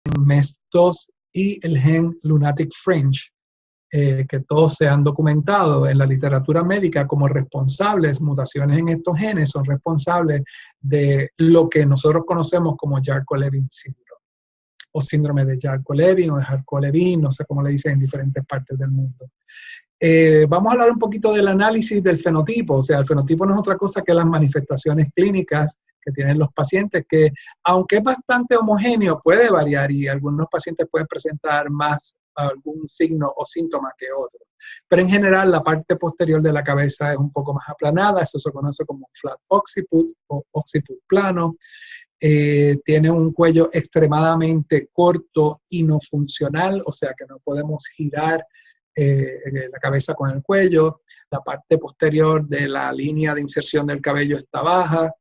MES2 y el gen Lunatic Fringe, que todos se han documentado en la literatura médica como responsables, mutaciones en estos genes son responsables de lo que nosotros conocemos como Charcot-Levin síndrome, o síndrome de Charcot-Levin o de Charcot-Levin, no sé cómo le dicen en diferentes partes del mundo. Vamos a hablar un poquito del análisis del fenotipo. O sea, el fenotipo no es otra cosa que las manifestaciones clínicas que tienen los pacientes, que aunque es bastante homogéneo, puede variar y algunos pacientes pueden presentar más algún signo o síntoma que otro. Pero en general, la parte posterior de la cabeza es un poco más aplanada, eso se conoce como flat occiput o occiput plano. Tiene un cuello extremadamente corto y no funcional, o sea que no podemos girar la cabeza con el cuello. La parte posterior de la línea de inserción del cabello está baja.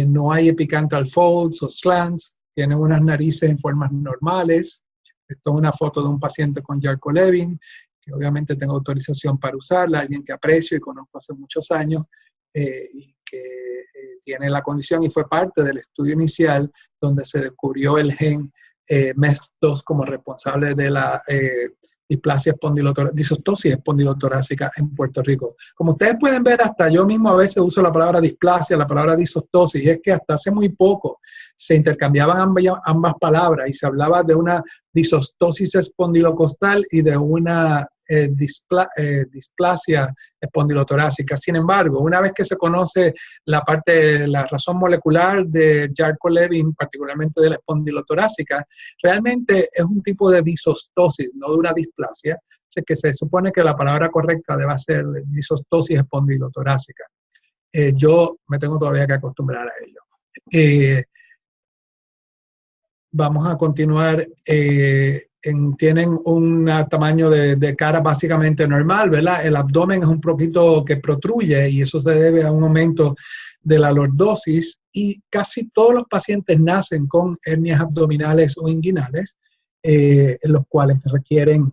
No hay epicanthal folds o slants. Tiene unas narices en formas normales. Esto es una foto de un paciente con Charcot-Levin, que obviamente tengo autorización para usarla, alguien que aprecio y conozco hace muchos años, y que tiene la condición y fue parte del estudio inicial donde se descubrió el gen MES2 como responsable de la disostosis espondilotorácica en Puerto Rico. Como ustedes pueden ver, hasta yo mismo a veces uso la palabra displasia, la palabra disostosis, y es que hasta hace muy poco se intercambiaban ambas palabras y se hablaba de una disostosis espondilocostal y de una displasia espondilotorácica. Sin embargo, una vez que se conoce la razón molecular de Charcot-Levin, particularmente de la espondilotorácica, realmente es un tipo de disostosis, no de una displasia, así que se supone que la palabra correcta debe ser disostosis espondilotorácica. Yo me tengo todavía que acostumbrar a ello. Vamos a continuar. Tienen un tamaño de cara básicamente normal, ¿verdad? El abdomen es un poquito que protruye y eso se debe a un aumento de la lordosis, y casi todos los pacientes nacen con hernias abdominales o inguinales, en los cuales requieren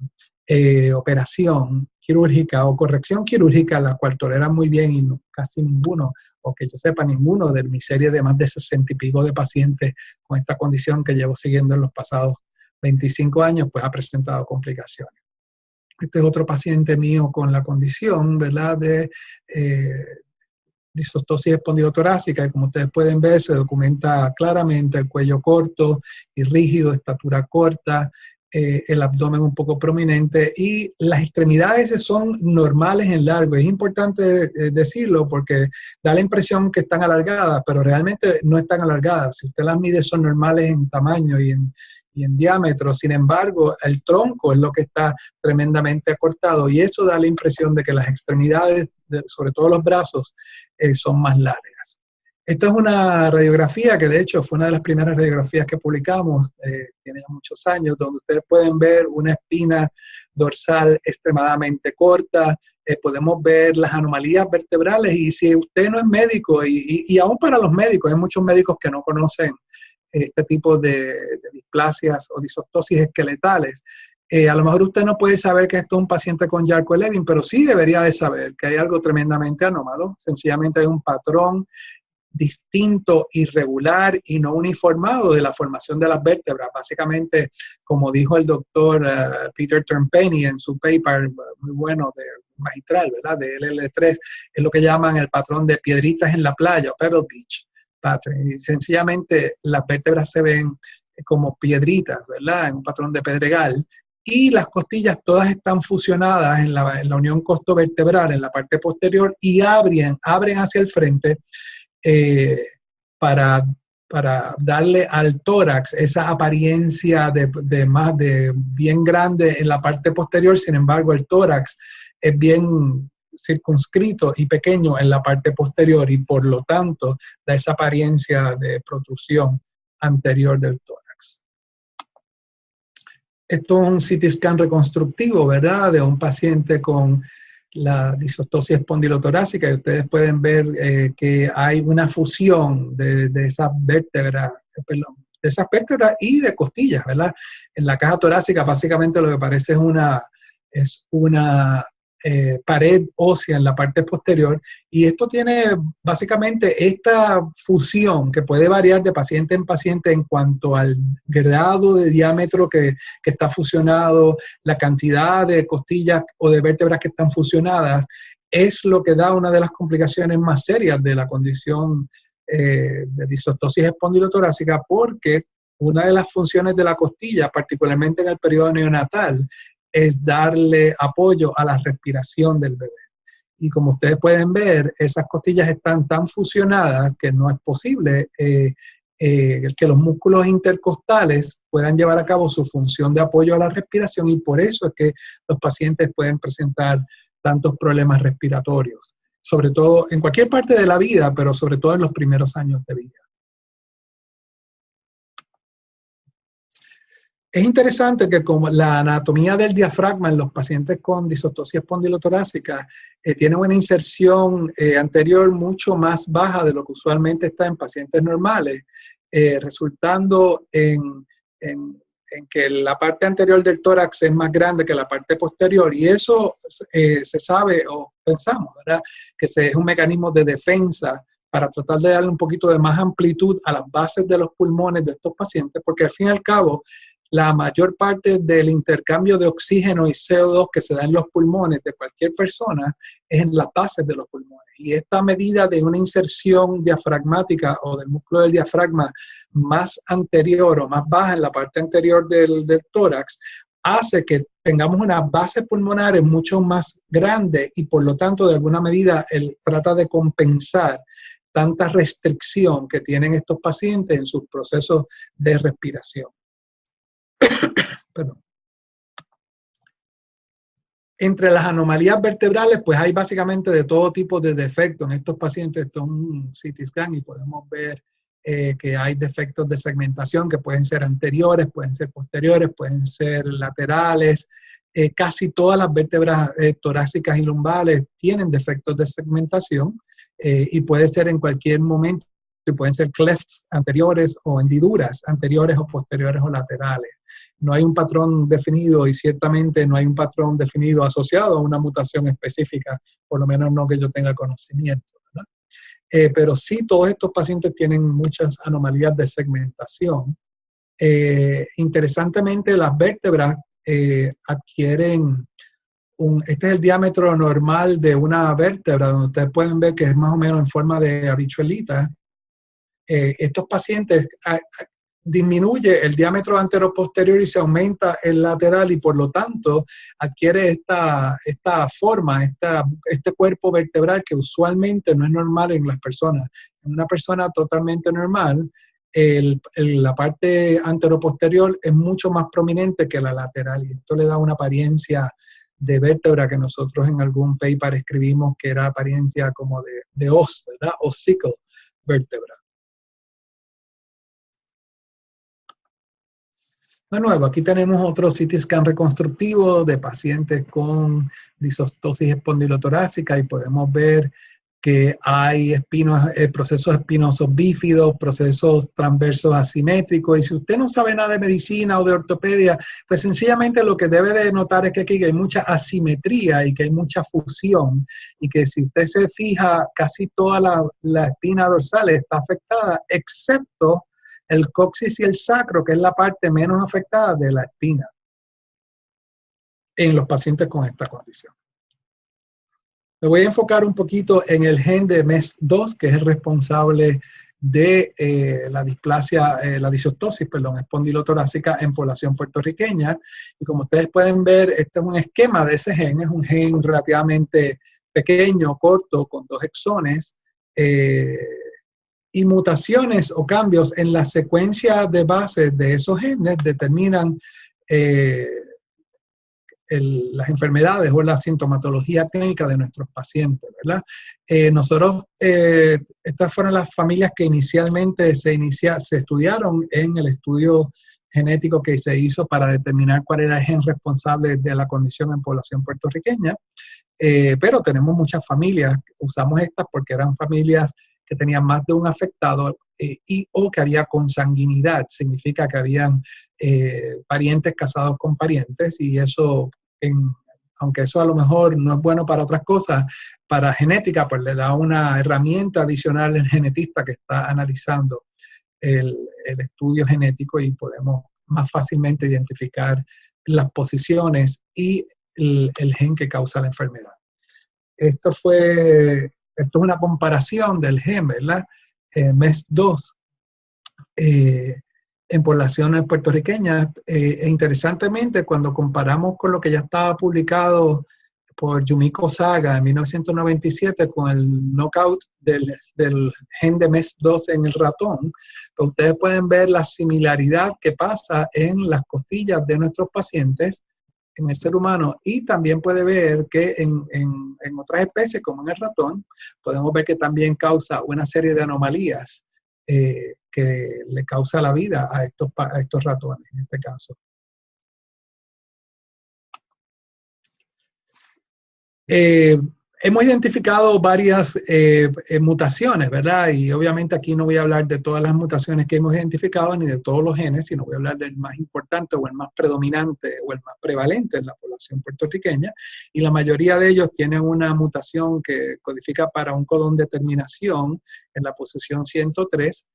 operación quirúrgica o corrección quirúrgica, la cual toleran muy bien y casi ninguno, o que yo sepa, ninguno de mi serie de más de 60 y pico de pacientes con esta condición que llevo siguiendo en los pasados 25 años, pues ha presentado complicaciones. Este es otro paciente mío con la condición, ¿verdad?, de disostosis espondilotorácica, y como ustedes pueden ver, se documenta claramente el cuello corto y rígido, estatura corta, el abdomen un poco prominente, y las extremidades son normales en largo. Es importante decirlo porque da la impresión que están alargadas, pero realmente no están alargadas. Si usted las mide, son normales en tamaño y en diámetro. Sin embargo, el tronco es lo que está tremendamente acortado, y eso da la impresión de que las extremidades, sobre todo los brazos, son más largas. Esto es una radiografía que de hecho fue una de las primeras radiografías que publicamos, tiene muchos años, donde ustedes pueden ver una espina dorsal extremadamente corta, podemos ver las anomalías vertebrales, y si usted no es médico, y aún para los médicos, hay muchos médicos que no conocen este tipo de displasias o disostosis esqueletales. A lo mejor usted no puede saber que esto es un paciente con Charcot-Levin, pero sí debería de saber que hay algo tremendamente anómalo. Sencillamente hay un patrón distinto, irregular y no uniformado de la formación de las vértebras. Básicamente, como dijo el doctor Peter Turnpenny en su paper muy bueno, magistral, ¿verdad?, de LL3, es lo que llaman el patrón de piedritas en la playa, o Pebble Beach pattern. Y sencillamente las vértebras se ven como piedritas, ¿verdad?, en un patrón de pedregal. Y las costillas todas están fusionadas en la unión costovertebral, en la parte posterior, y abren hacia el frente, para darle al tórax esa apariencia de bien grande en la parte posterior. Sin embargo, el tórax es bien circunscrito y pequeño en la parte posterior, y por lo tanto da esa apariencia de protrusión anterior del tórax. Esto es un CT scan reconstructivo, ¿verdad?, de un paciente con la disostosis espondilotorácica, y ustedes pueden ver que hay una fusión de esas vértebras, y de costillas, ¿verdad? En la caja torácica básicamente lo que parece es una pared ósea en la parte posterior, y esto tiene básicamente esta fusión que puede variar de paciente en paciente en cuanto al grado de diámetro que está fusionado, la cantidad de costillas o de vértebras que están fusionadas, es lo que da una de las complicaciones más serias de la condición de disostosis espondilotorácica, porque una de las funciones de la costilla, particularmente en el periodo neonatal, es darle apoyo a la respiración del bebé. Y como ustedes pueden ver, esas costillas están tan fusionadas que no es posible que los músculos intercostales puedan llevar a cabo su función de apoyo a la respiración, y por eso es que los pacientes pueden presentar tantos problemas respiratorios, sobre todo en cualquier parte de la vida, pero sobre todo en los primeros años de vida. Es interesante que como la anatomía del diafragma en los pacientes con disostosis espondilotorácica tiene una inserción anterior mucho más baja de lo que usualmente está en pacientes normales, resultando en que la parte anterior del tórax es más grande que la parte posterior, y eso se sabe o pensamos, ¿verdad?, que es un mecanismo de defensa para tratar de darle un poquito de más amplitud a las bases de los pulmones de estos pacientes, porque al fin y al cabo la mayor parte del intercambio de oxígeno y CO2 que se da en los pulmones de cualquier persona es en las bases de los pulmones. Y esta medida de una inserción diafragmática o del músculo del diafragma más anterior o más baja en la parte anterior del tórax hace que tengamos unas bases pulmonares mucho más grandes, y por lo tanto de alguna medida él trata de compensar tanta restricción que tienen estos pacientes en sus procesos de respiración. Perdón. Entre las anomalías vertebrales, pues hay básicamente de todo tipo de defectos. En estos pacientes, esto es un CT scan y podemos ver que hay defectos de segmentación que pueden ser anteriores, pueden ser posteriores, pueden ser laterales. Casi todas las vértebras torácicas y lumbales tienen defectos de segmentación y puede ser en cualquier momento, pueden ser clefts anteriores o hendiduras anteriores o posteriores o laterales. No hay un patrón definido, y ciertamente no hay un patrón definido asociado a una mutación específica, por lo menos no que yo tenga conocimiento, ¿verdad? Pero sí, todos estos pacientes tienen muchas anomalías de segmentación. Interesantemente, las vértebras adquieren este es el diámetro normal de una vértebra, donde ustedes pueden ver que es más o menos en forma de habichuelita. Estos pacientes disminuye el diámetro anteroposterior y se aumenta el lateral, y por lo tanto adquiere esta forma, este cuerpo vertebral que usualmente no es normal en las personas. En una persona totalmente normal, la parte anteroposterior es mucho más prominente que la lateral, y esto le da una apariencia de vértebra que nosotros en algún paper escribimos que era apariencia como de os, ¿verdad? Ossicle vértebra. De nuevo, aquí tenemos otro CT scan reconstructivo de pacientes con disostosis espondilotorácica, y podemos ver que hay procesos espinosos bífidos, procesos transversos asimétricos. Y si usted no sabe nada de medicina o de ortopedia, pues sencillamente lo que debe de notar es que aquí hay mucha asimetría y que hay mucha fusión, y que si usted se fija, casi toda la espina dorsal está afectada, excepto el coxis y el sacro, que es la parte menos afectada de la espina en los pacientes con esta condición. Me voy a enfocar un poquito en el gen de MES2, que es el responsable de la disostosis, espondilotorácica en población puertorriqueña. Y como ustedes pueden ver, este es un esquema de ese gen. Es un gen relativamente pequeño, corto, con 2 exones. Y mutaciones o cambios en la secuencia de bases de esos genes determinan las enfermedades o la sintomatología clínica de nuestros pacientes, ¿verdad? Estas fueron las familias que inicialmente se estudiaron en el estudio genético que se hizo para determinar cuál era el gen responsable de la condición en población puertorriqueña, pero tenemos muchas familias. Usamos estas porque eran familias que tenían más de un afectado o que había consanguinidad, significa que habían parientes casados con parientes, y eso en aunque eso a lo mejor no es bueno para otras cosas, para genética, pues le da una herramienta adicional al genetista que está analizando el estudio genético y podemos más fácilmente identificar las posiciones y el gen que causa la enfermedad. Esto es una comparación del gen, ¿verdad? MES2 en poblaciones puertorriqueñas. E interesantemente, cuando comparamos con lo que ya estaba publicado por Yumiko Saga en 1997 con el knockout del gen de MES2 en el ratón, pues ustedes pueden ver la similaridad que pasa en las costillas de nuestros pacientes en el ser humano, y también puede ver que en otras especies, como en el ratón, podemos ver que también causa una serie de anomalías que le causa la vida a estos ratones, en este caso. Hemos identificado varias mutaciones, ¿verdad? Y obviamente aquí no voy a hablar de todas las mutaciones que hemos identificado ni de todos los genes, sino voy a hablar del más importante o el más predominante o el más prevalente en la población puertorriqueña. Y la mayoría de ellos tienen una mutación que codifica para un codón de terminación en la posición 103.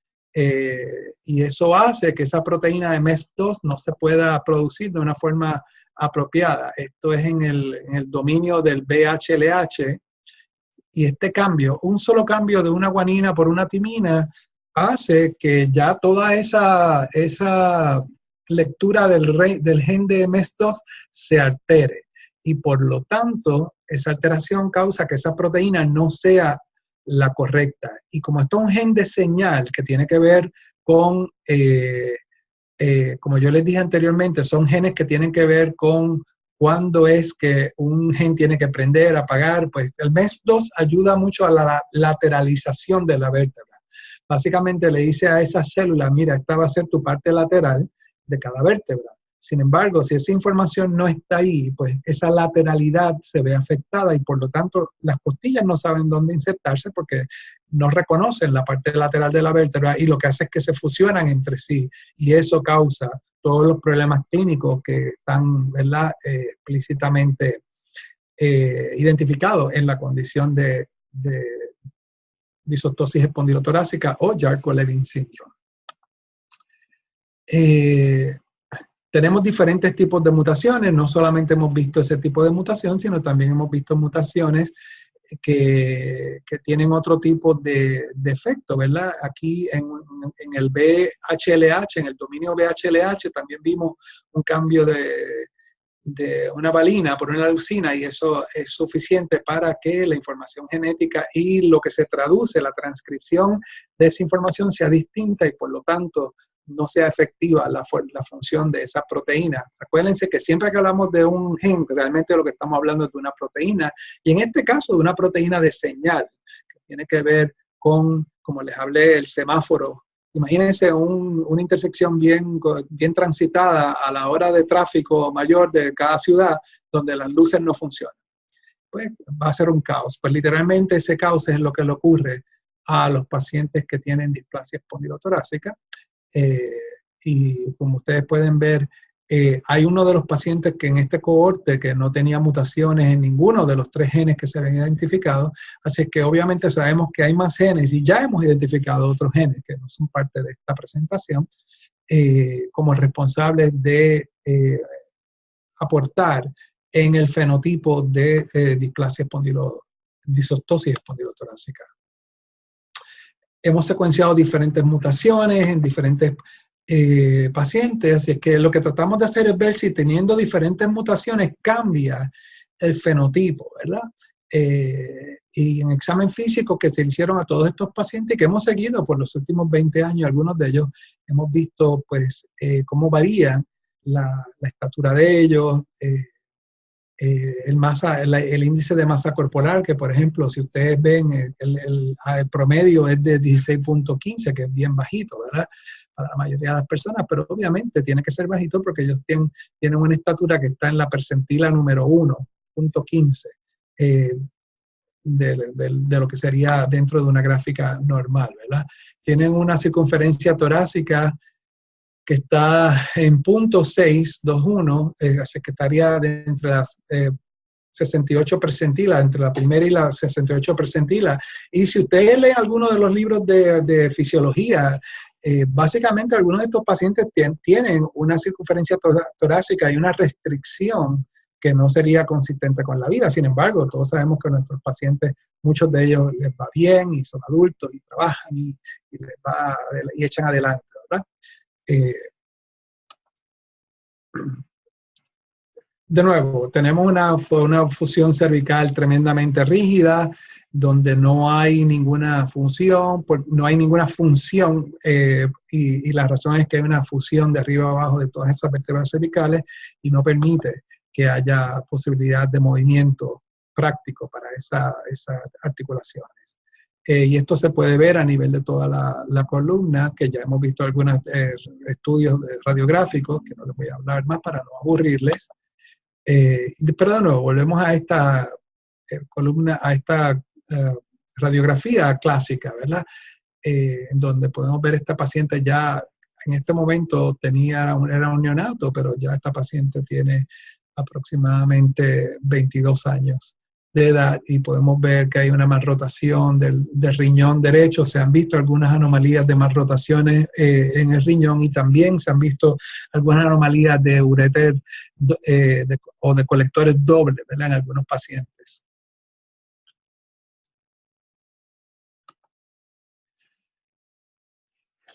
Y eso hace que esa proteína de MES2 no se pueda producir de una forma apropiada. Esto es en el dominio del VHLH, y este cambio, un solo cambio de una guanina por una timina, hace que ya toda esa lectura del gen de MES2 se altere, y por lo tanto esa alteración causa que esa proteína no sea la correcta. Y como esto es un gen de señal que tiene que ver con como yo les dije anteriormente, son genes que tienen que ver con cuándo es que un gen tiene que prender, apagar. Pues el MES2 ayuda mucho a la lateralización de la vértebra. Básicamente le dice a esa célula, mira, esta va a ser tu parte lateral de cada vértebra. Sin embargo, si esa información no está ahí, pues esa lateralidad se ve afectada, y por lo tanto las costillas no saben dónde insertarse porque no reconocen la parte lateral de la vértebra, y lo que hace es que se fusionan entre sí, y eso causa todos los problemas clínicos que están, ¿verdad?, explícitamente identificados en la condición de disostosis espondilotorácica o Charcot-Levin syndrome. Tenemos diferentes tipos de mutaciones. No solamente hemos visto ese tipo de mutación, sino también hemos visto mutaciones que tienen otro tipo de efecto, ¿verdad? Aquí en el VHLH, en el dominio VHLH, también vimos un cambio de una valina por una leucina, y eso es suficiente para que la información genética y lo que se traduce, la transcripción de esa información, sea distinta, y por lo tanto no sea efectiva la función de esa proteína. Acuérdense que siempre que hablamos de un gen, realmente lo que estamos hablando es de una proteína, y en este caso de una proteína de señal, que tiene que ver con, como les hablé, el semáforo. Imagínense una intersección bien transitada a la hora de tráfico mayor de cada ciudad, donde las luces no funcionan. Pues va a ser un caos. Pues literalmente ese caos es lo que le ocurre a los pacientes que tienen displasia espondilotorácica. Y como ustedes pueden ver, hay uno de los pacientes que en este cohorte que no tenía mutaciones en ninguno de los 3 genes que se habían identificado, así que obviamente sabemos que hay más genes, y ya hemos identificado otros genes que no son parte de esta presentación como responsables de aportar en el fenotipo de displasia disostosis espondilotorácica. Hemos secuenciado diferentes mutaciones en diferentes pacientes, así es que lo que tratamos de hacer es ver si teniendo diferentes mutaciones cambia el fenotipo, ¿verdad? Y en examen físico que se hicieron a todos estos pacientes que hemos seguido por los últimos 20 años, algunos de ellos, hemos visto pues cómo varía la estatura de ellos, el índice de masa corporal, que por ejemplo, si ustedes ven, el promedio es de 16.15, que es bien bajito, ¿verdad?, para la mayoría de las personas, pero obviamente tiene que ser bajito porque ellos tienen una estatura que está en la percentila número 1.15 de lo que sería dentro de una gráfica normal, ¿verdad? Tienen una circunferencia torácica que está en .621, así que estaría entre las 68 percentila, entre la primera y la 68 percentila. Y si ustedes leen algunos de los libros de fisiología, básicamente algunos de estos pacientes tienen una circunferencia torácica y una restricción que no sería consistente con la vida. Sin embargo, todos sabemos que nuestros pacientes, muchos de ellos les va bien y son adultos y trabajan y echan adelante, ¿verdad? De nuevo, tenemos una fusión cervical tremendamente rígida, donde no hay ninguna función, y la razón es que hay una fusión de arriba a abajo de todas esas vértebras cervicales y no permite que haya posibilidad de movimiento práctico para esas articulaciones. Y esto se puede ver a nivel de toda la columna, que ya hemos visto algunos estudios radiográficos, que no les voy a hablar más para no aburrirles. Pero de nuevo, volvemos a esta columna, a esta radiografía clásica, ¿verdad? En donde podemos ver esta paciente ya en este momento era un neonato, pero ya esta paciente tiene aproximadamente 22 años de edad y podemos ver que hay una malrotación del riñón derecho. Se han visto algunas anomalías de malrotaciones en el riñón y también se han visto algunas anomalías de uréter o de colectores dobles, ¿verdad? En algunos pacientes.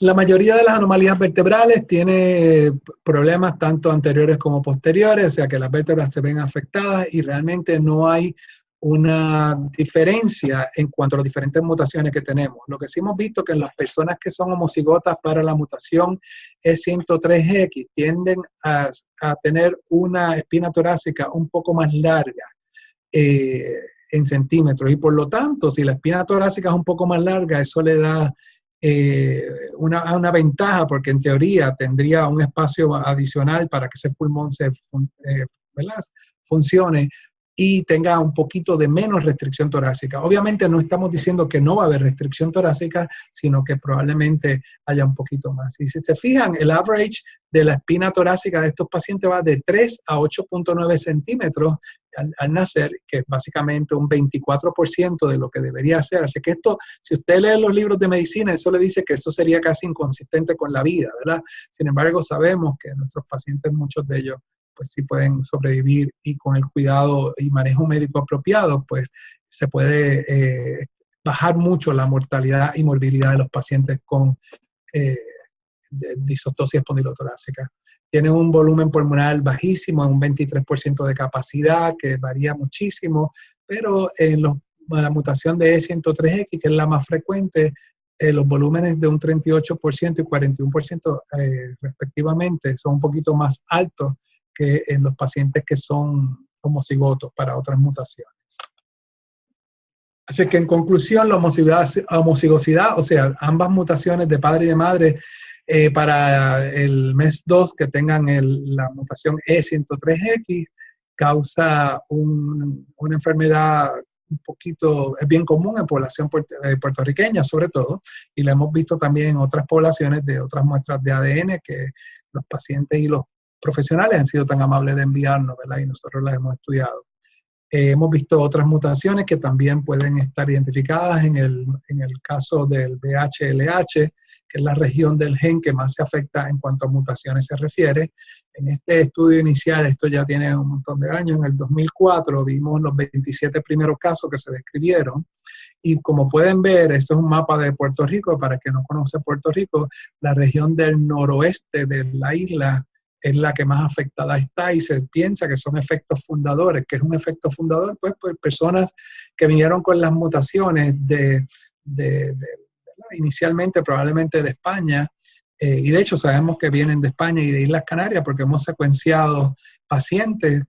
La mayoría de las anomalías vertebrales tiene problemas tanto anteriores como posteriores, o sea que las vértebras se ven afectadas y realmente no hay una diferencia en cuanto a las diferentes mutaciones que tenemos. Lo que sí hemos visto es que en las personas que son homocigotas para la mutación E103X tienden a tener una espina torácica un poco más larga en centímetros y por lo tanto, si la espina torácica es un poco más larga, eso le da una ventaja porque en teoría tendría un espacio adicional para que ese pulmón funcione y tenga un poquito de menos restricción torácica. Obviamente no estamos diciendo que no va a haber restricción torácica, sino que probablemente haya un poquito más. Y si se fijan, el average de la espina torácica de estos pacientes va de 3 a 8.9 centímetros al nacer, que es básicamente un 24% de lo que debería ser. Así que esto, si usted lee los libros de medicina, eso le dice que eso sería casi inconsistente con la vida, ¿verdad? Sin embargo, sabemos que nuestros pacientes, muchos de ellos, pues sí pueden sobrevivir y con el cuidado y manejo médico apropiado, pues se puede bajar mucho la mortalidad y morbilidad de los pacientes con disostosis espondilotorácica. Tienen un volumen pulmonar bajísimo, un 23% de capacidad, que varía muchísimo, pero en la mutación de E103X, que es la más frecuente, los volúmenes de un 38% y 41% respectivamente son un poquito más altos que en los pacientes que son homocigotos para otras mutaciones. Así que en conclusión, la homocigosidad, o sea, ambas mutaciones de padre y de madre para el mes 2 que tengan la mutación E103X, causa una enfermedad un poquito, es bien común en población puertorriqueña sobre todo, y la hemos visto también en otras poblaciones de otras muestras de ADN que los pacientes y los profesionales han sido tan amables de enviarnos, ¿verdad? Y nosotros las hemos estudiado. Hemos visto otras mutaciones que también pueden estar identificadas en el caso del VHLH, que es la región del gen que más se afecta en cuanto a mutaciones se refiere. En este estudio inicial, esto ya tiene un montón de años, en el 2004 vimos los 27 primeros casos que se describieron. Y como pueden ver, esto es un mapa de Puerto Rico. Para quien no conoce Puerto Rico, la región del noroeste de la isla es la que más afectada está y se piensa que son efectos fundadores. ¿Qué es un efecto fundador? Pues personas que vinieron con las mutaciones inicialmente probablemente de España, y de hecho sabemos que vienen de España y de Islas Canarias porque hemos secuenciado pacientes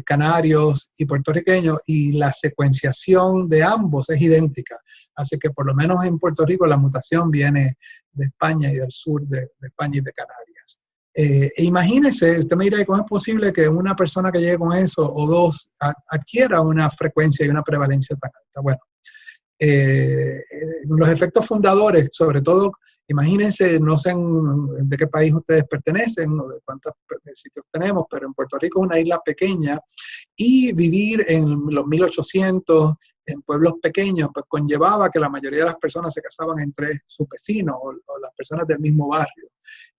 canarios y puertorriqueños y la secuenciación de ambos es idéntica. Así que por lo menos en Puerto Rico la mutación viene de España y del sur de España y de Canarias. Imagínese, usted me dirá, ¿cómo es posible que una persona que llegue con eso o dos adquiera una frecuencia y una prevalencia tan alta? Bueno, los efectos fundadores, sobre todo Imagínense, no sé de qué país ustedes pertenecen o de cuántos sitios tenemos, pero en Puerto Rico es una isla pequeña y vivir en los 1800 en pueblos pequeños pues conllevaba que la mayoría de las personas se casaban entre sus vecinos o las personas del mismo barrio.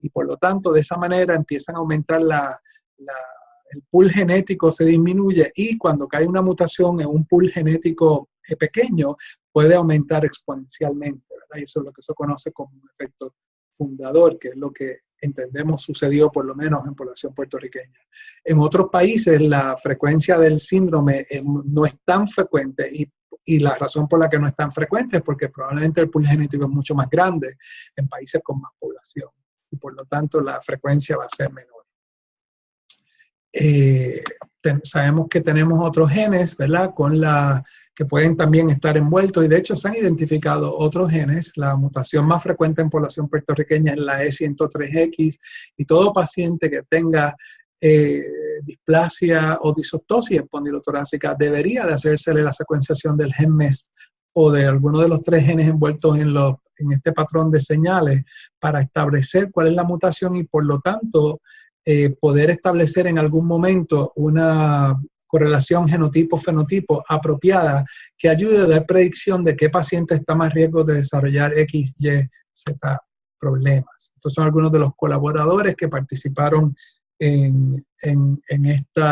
Y por lo tanto, de esa manera empiezan a aumentar el pool genético se disminuye y cuando cae una mutación en un pool genético pequeño puede aumentar exponencialmente, ¿verdad? Y eso es lo que se conoce como un efecto fundador, que es lo que entendemos sucedió por lo menos en población puertorriqueña. En otros países la frecuencia del síndrome no es tan frecuente y la razón por la que no es tan frecuente es porque probablemente el pool genético es mucho más grande en países con más población y por lo tanto la frecuencia va a ser menor. Sabemos que tenemos otros genes, ¿verdad? Que pueden también estar envueltos y de hecho se han identificado otros genes. La mutación más frecuente en población puertorriqueña es la E103X y todo paciente que tenga displasia o disostosis espondilotorácica debería de hacérsele la secuenciación del gen MESP o de alguno de los 3 genes envueltos en este patrón de señales para establecer cuál es la mutación y por lo tanto poder establecer en algún momento una correlación genotipo-fenotipo apropiada que ayude a dar predicción de qué paciente está más riesgo de desarrollar X, Y, Z problemas. Estos son algunos de los colaboradores que participaron en este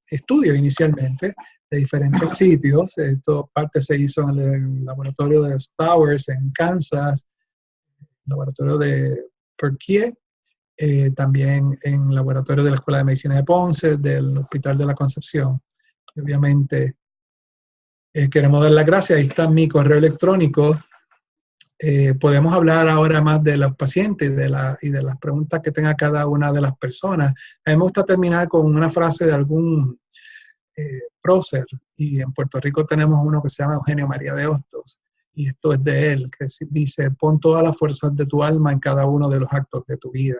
estudio inicialmente de diferentes sitios. Esto parte se hizo en el laboratorio de Stowers en Kansas, el laboratorio de Perquier, también en el laboratorio de la Escuela de Medicina de Ponce, del Hospital de la Concepción. Y obviamente queremos dar las gracias. Ahí está mi correo electrónico. Podemos hablar ahora más de los pacientes y de las preguntas que tenga cada una de las personas. A mí me gusta terminar con una frase de algún prócer, y en Puerto Rico tenemos uno que se llama Eugenio María de Hostos, y esto es de él, que dice: pon todas las fuerzas de tu alma en cada uno de los actos de tu vida.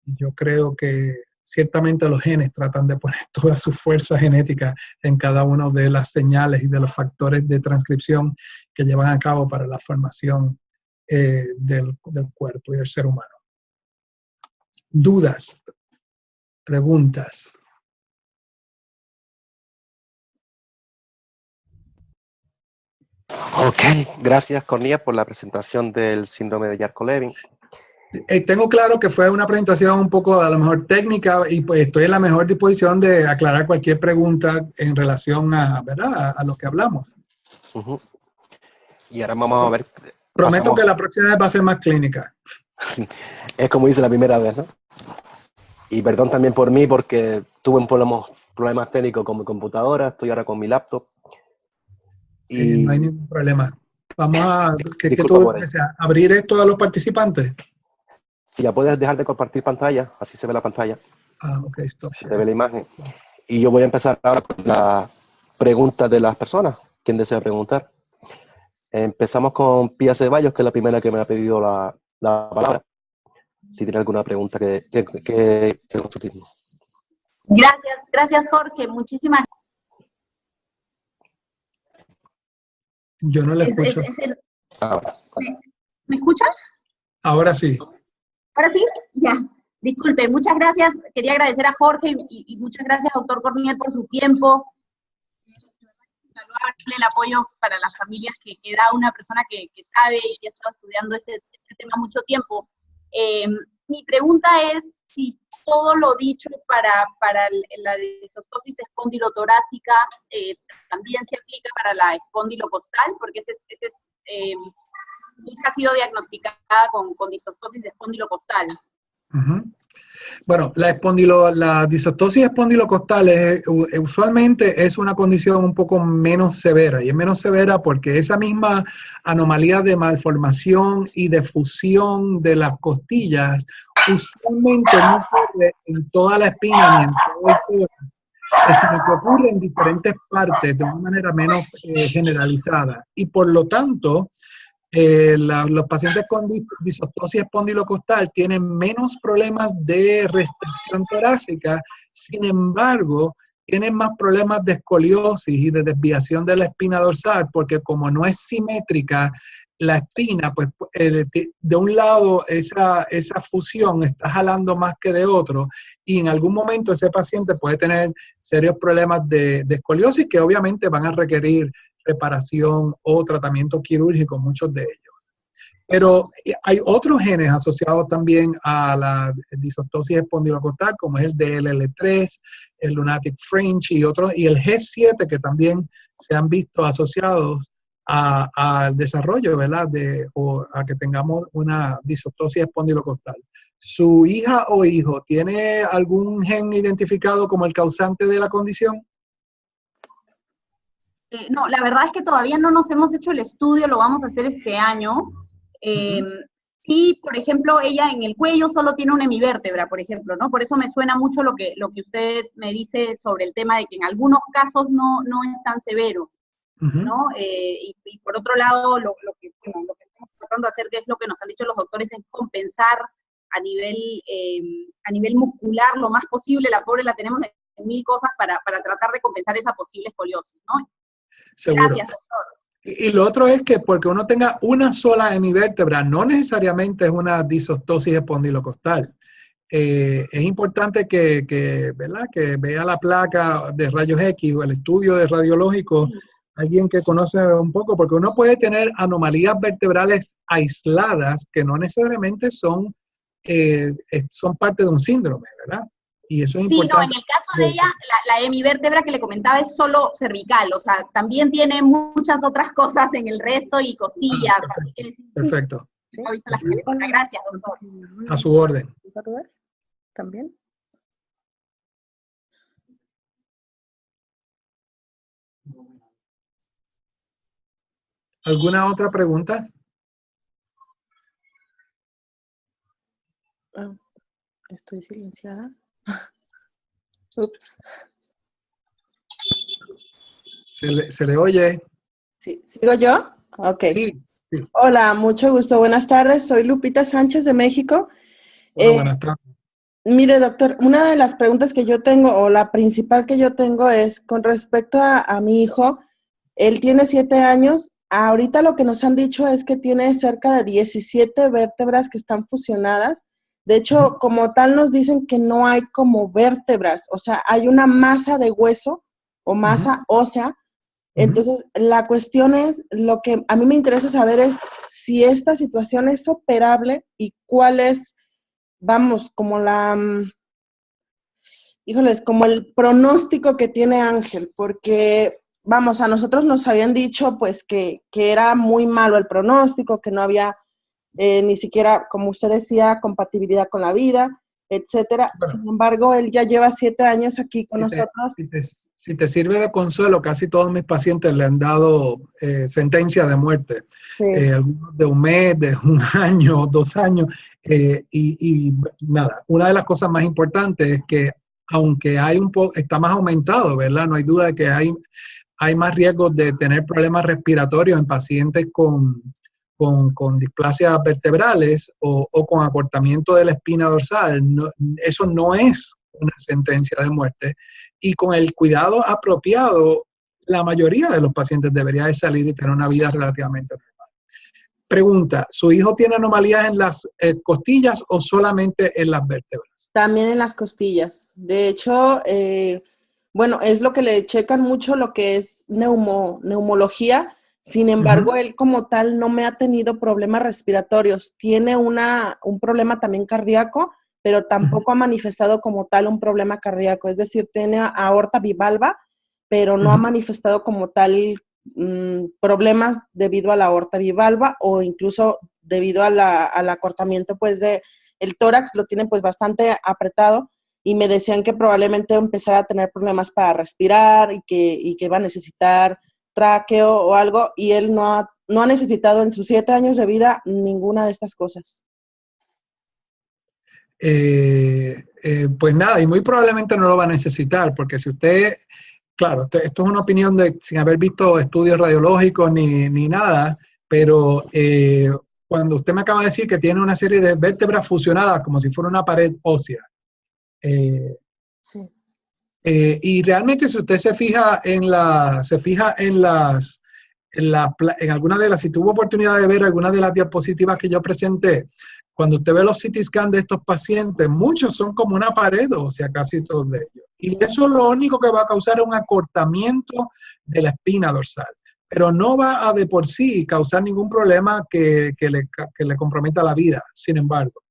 Y yo creo que ciertamente los genes tratan de poner toda su fuerza genética en cada una de las señales y de los factores de transcripción que llevan a cabo para la formación del cuerpo y del ser humano. ¿Dudas? ¿Preguntas? Ok, gracias Cornelia por la presentación del síndrome de Charcot-Levin. Tengo claro que fue una presentación un poco a lo mejor técnica y pues estoy en la mejor disposición de aclarar cualquier pregunta en relación ¿verdad? A lo que hablamos. Y ahora vamos a ver. Prometo que la próxima vez va a ser más clínica. Es como hice la primera vez, ¿no? Y perdón también por mí porque tuve problemas técnicos con mi computadora, estoy ahora con mi laptop. Y no hay ningún problema. Vamos a abrir esto a los participantes. Si ya puedes dejar de compartir pantalla, así se ve la pantalla. Ok, stop. Se ve la imagen. Y yo voy a empezar ahora con las preguntas de las personas. ¿Quién desea preguntar? Empezamos con Pía Ceballos, que es la primera que me ha pedido la palabra. Si tiene alguna pregunta que consultar. Gracias Jorge, muchísimas gracias. Yo no le escucho. ¿Me escuchas? Ahora sí. ¿Ahora sí? Ya. Disculpe, muchas gracias. Quería agradecer a Jorge y muchas gracias, doctor Corniel, por su tiempo. El apoyo para las familias que da una persona que sabe y que ha estado estudiando este tema mucho tiempo. Mi pregunta es si todo lo dicho para la disostosis espondilotorácica también se aplica para la espondilocostal, porque mi hija ha sido diagnosticada con disostosis espondilocostal. Bueno, la disostosis espondilocostal usualmente es una condición un poco menos severa, y es menos severa porque esa misma anomalía de malformación y de fusión de las costillas usualmente no ocurre en toda la espina ni en todo el codo, sino que ocurre en diferentes partes de una manera menos generalizada, y por lo tanto los pacientes con disostosis espondilocostal tienen menos problemas de restricción torácica, sin embargo, tienen más problemas de escoliosis y de desviación de la espina dorsal, porque como no es simétrica, la espina, pues de un lado esa fusión está jalando más que de otro, y en algún momento ese paciente puede tener serios problemas de escoliosis que obviamente van a requerir reparación o tratamiento quirúrgico, muchos de ellos. Pero hay otros genes asociados también a la disostosis espondilocostal, como es el DLL3, el lunatic fringe y otros, y el G7, que también se han visto asociados al desarrollo, ¿verdad? O a que tengamos una disostosis espondilocostal. ¿Su hija o hijo tiene algún gen identificado como el causante de la condición? No, la verdad es que todavía no nos hemos hecho el estudio, lo vamos a hacer este año. Y, por ejemplo, ella en el cuello solo tiene una hemivértebra, por ejemplo, ¿no? Por eso me suena mucho lo que usted me dice sobre el tema de que en algunos casos no es tan severo, ¿no? Y por otro lado, lo que estamos tratando de hacer, que es lo que nos han dicho los doctores, es compensar a nivel muscular lo más posible. La pobre la tenemos en 1000 cosas para tratar de compensar esa posible escoliosis, ¿no? Seguro. Gracias, doctor. Y lo otro es que porque uno tenga una sola hemivértebra, no necesariamente es una disostosis espondilocostal. Es importante ¿verdad? Que vea la placa de rayos X o el estudio de radiológico, alguien que conoce un poco, porque uno puede tener anomalías vertebrales aisladas que no necesariamente son parte de un síndrome, ¿verdad? Y eso es importante. Sí, no, en el caso de ella, la hemivértebra que le comentaba es solo cervical, o sea, también tiene muchas otras cosas en el resto y costillas. Perfecto. Así que, Perfecto. Gracias, doctor. A su orden. ¿También? ¿Alguna otra pregunta? Estoy silenciada. Ups. ¿Se le oye? Sí, ¿sigo yo? Ok. Sí. Hola, mucho gusto. Buenas tardes. Soy Lupita Sánchez de México. Hola, buenas tardes. Mire, doctor, una de las preguntas que yo tengo, o la principal que yo tengo, es con respecto a mi hijo. Él tiene 7 años. Ahorita lo que nos han dicho es que tiene cerca de 17 vértebras que están fusionadas. De hecho, como tal nos dicen que no hay como vértebras, o sea, hay una masa de hueso o masa ósea. Entonces, la cuestión es, lo que a mí me interesa saber es si esta situación es operable y cuál es, vamos, como como el pronóstico que tiene Ángel, porque, vamos, a nosotros nos habían dicho, pues, que era muy malo el pronóstico, que no había ni siquiera, como usted decía, compatibilidad con la vida, etcétera. Bueno, sin embargo, él ya lleva 7 años aquí con nosotros. Si te sirve de consuelo, casi todos mis pacientes le han dado sentencia de muerte. Sí. Algunos de 1 mes, de 1 año, 2 años. Y nada, una de las cosas más importantes es que aunque hay está más aumentado, ¿verdad? No hay duda de que hay más riesgos de tener problemas respiratorios en pacientes con displasias vertebrales o con acortamiento de la espina dorsal. No, eso no es una sentencia de muerte. Y con el cuidado apropiado, la mayoría de los pacientes debería de salir y tener una vida relativamente normal. Pregunta, ¿su hijo tiene anomalías en las costillas o solamente en las vértebras? También en las costillas. De hecho, bueno, es lo que le checan mucho lo que es neumología. Sin embargo, él como tal no me ha tenido problemas respiratorios. Tiene un problema también cardíaco, pero tampoco ha manifestado como tal un problema cardíaco. Es decir, tiene aorta bivalva, pero no ha manifestado como tal problemas debido a la aorta bivalva o incluso debido al acortamiento pues de el tórax, lo tiene pues bastante apretado y me decían que probablemente empezara a tener problemas para respirar y que va a necesitar tráqueo o algo, y él no ha necesitado en sus 7 años de vida ninguna de estas cosas. Pues nada, y muy probablemente no lo va a necesitar, porque si usted, claro, esto es una opinión sin haber visto estudios radiológicos ni nada, pero cuando usted me acaba de decir que tiene una serie de vértebras fusionadas como si fuera una pared ósea, sí. Y realmente si usted se fija en las en alguna de las, si tuvo oportunidad de ver algunas de las diapositivas que yo presenté, cuando usted ve los CT scan de estos pacientes, muchos son como una pared, o sea, casi todos de ellos. Y eso lo único que va a causar es un acortamiento de la espina dorsal, pero no va a de por sí causar ningún problema que le comprometa la vida. Sin embargo,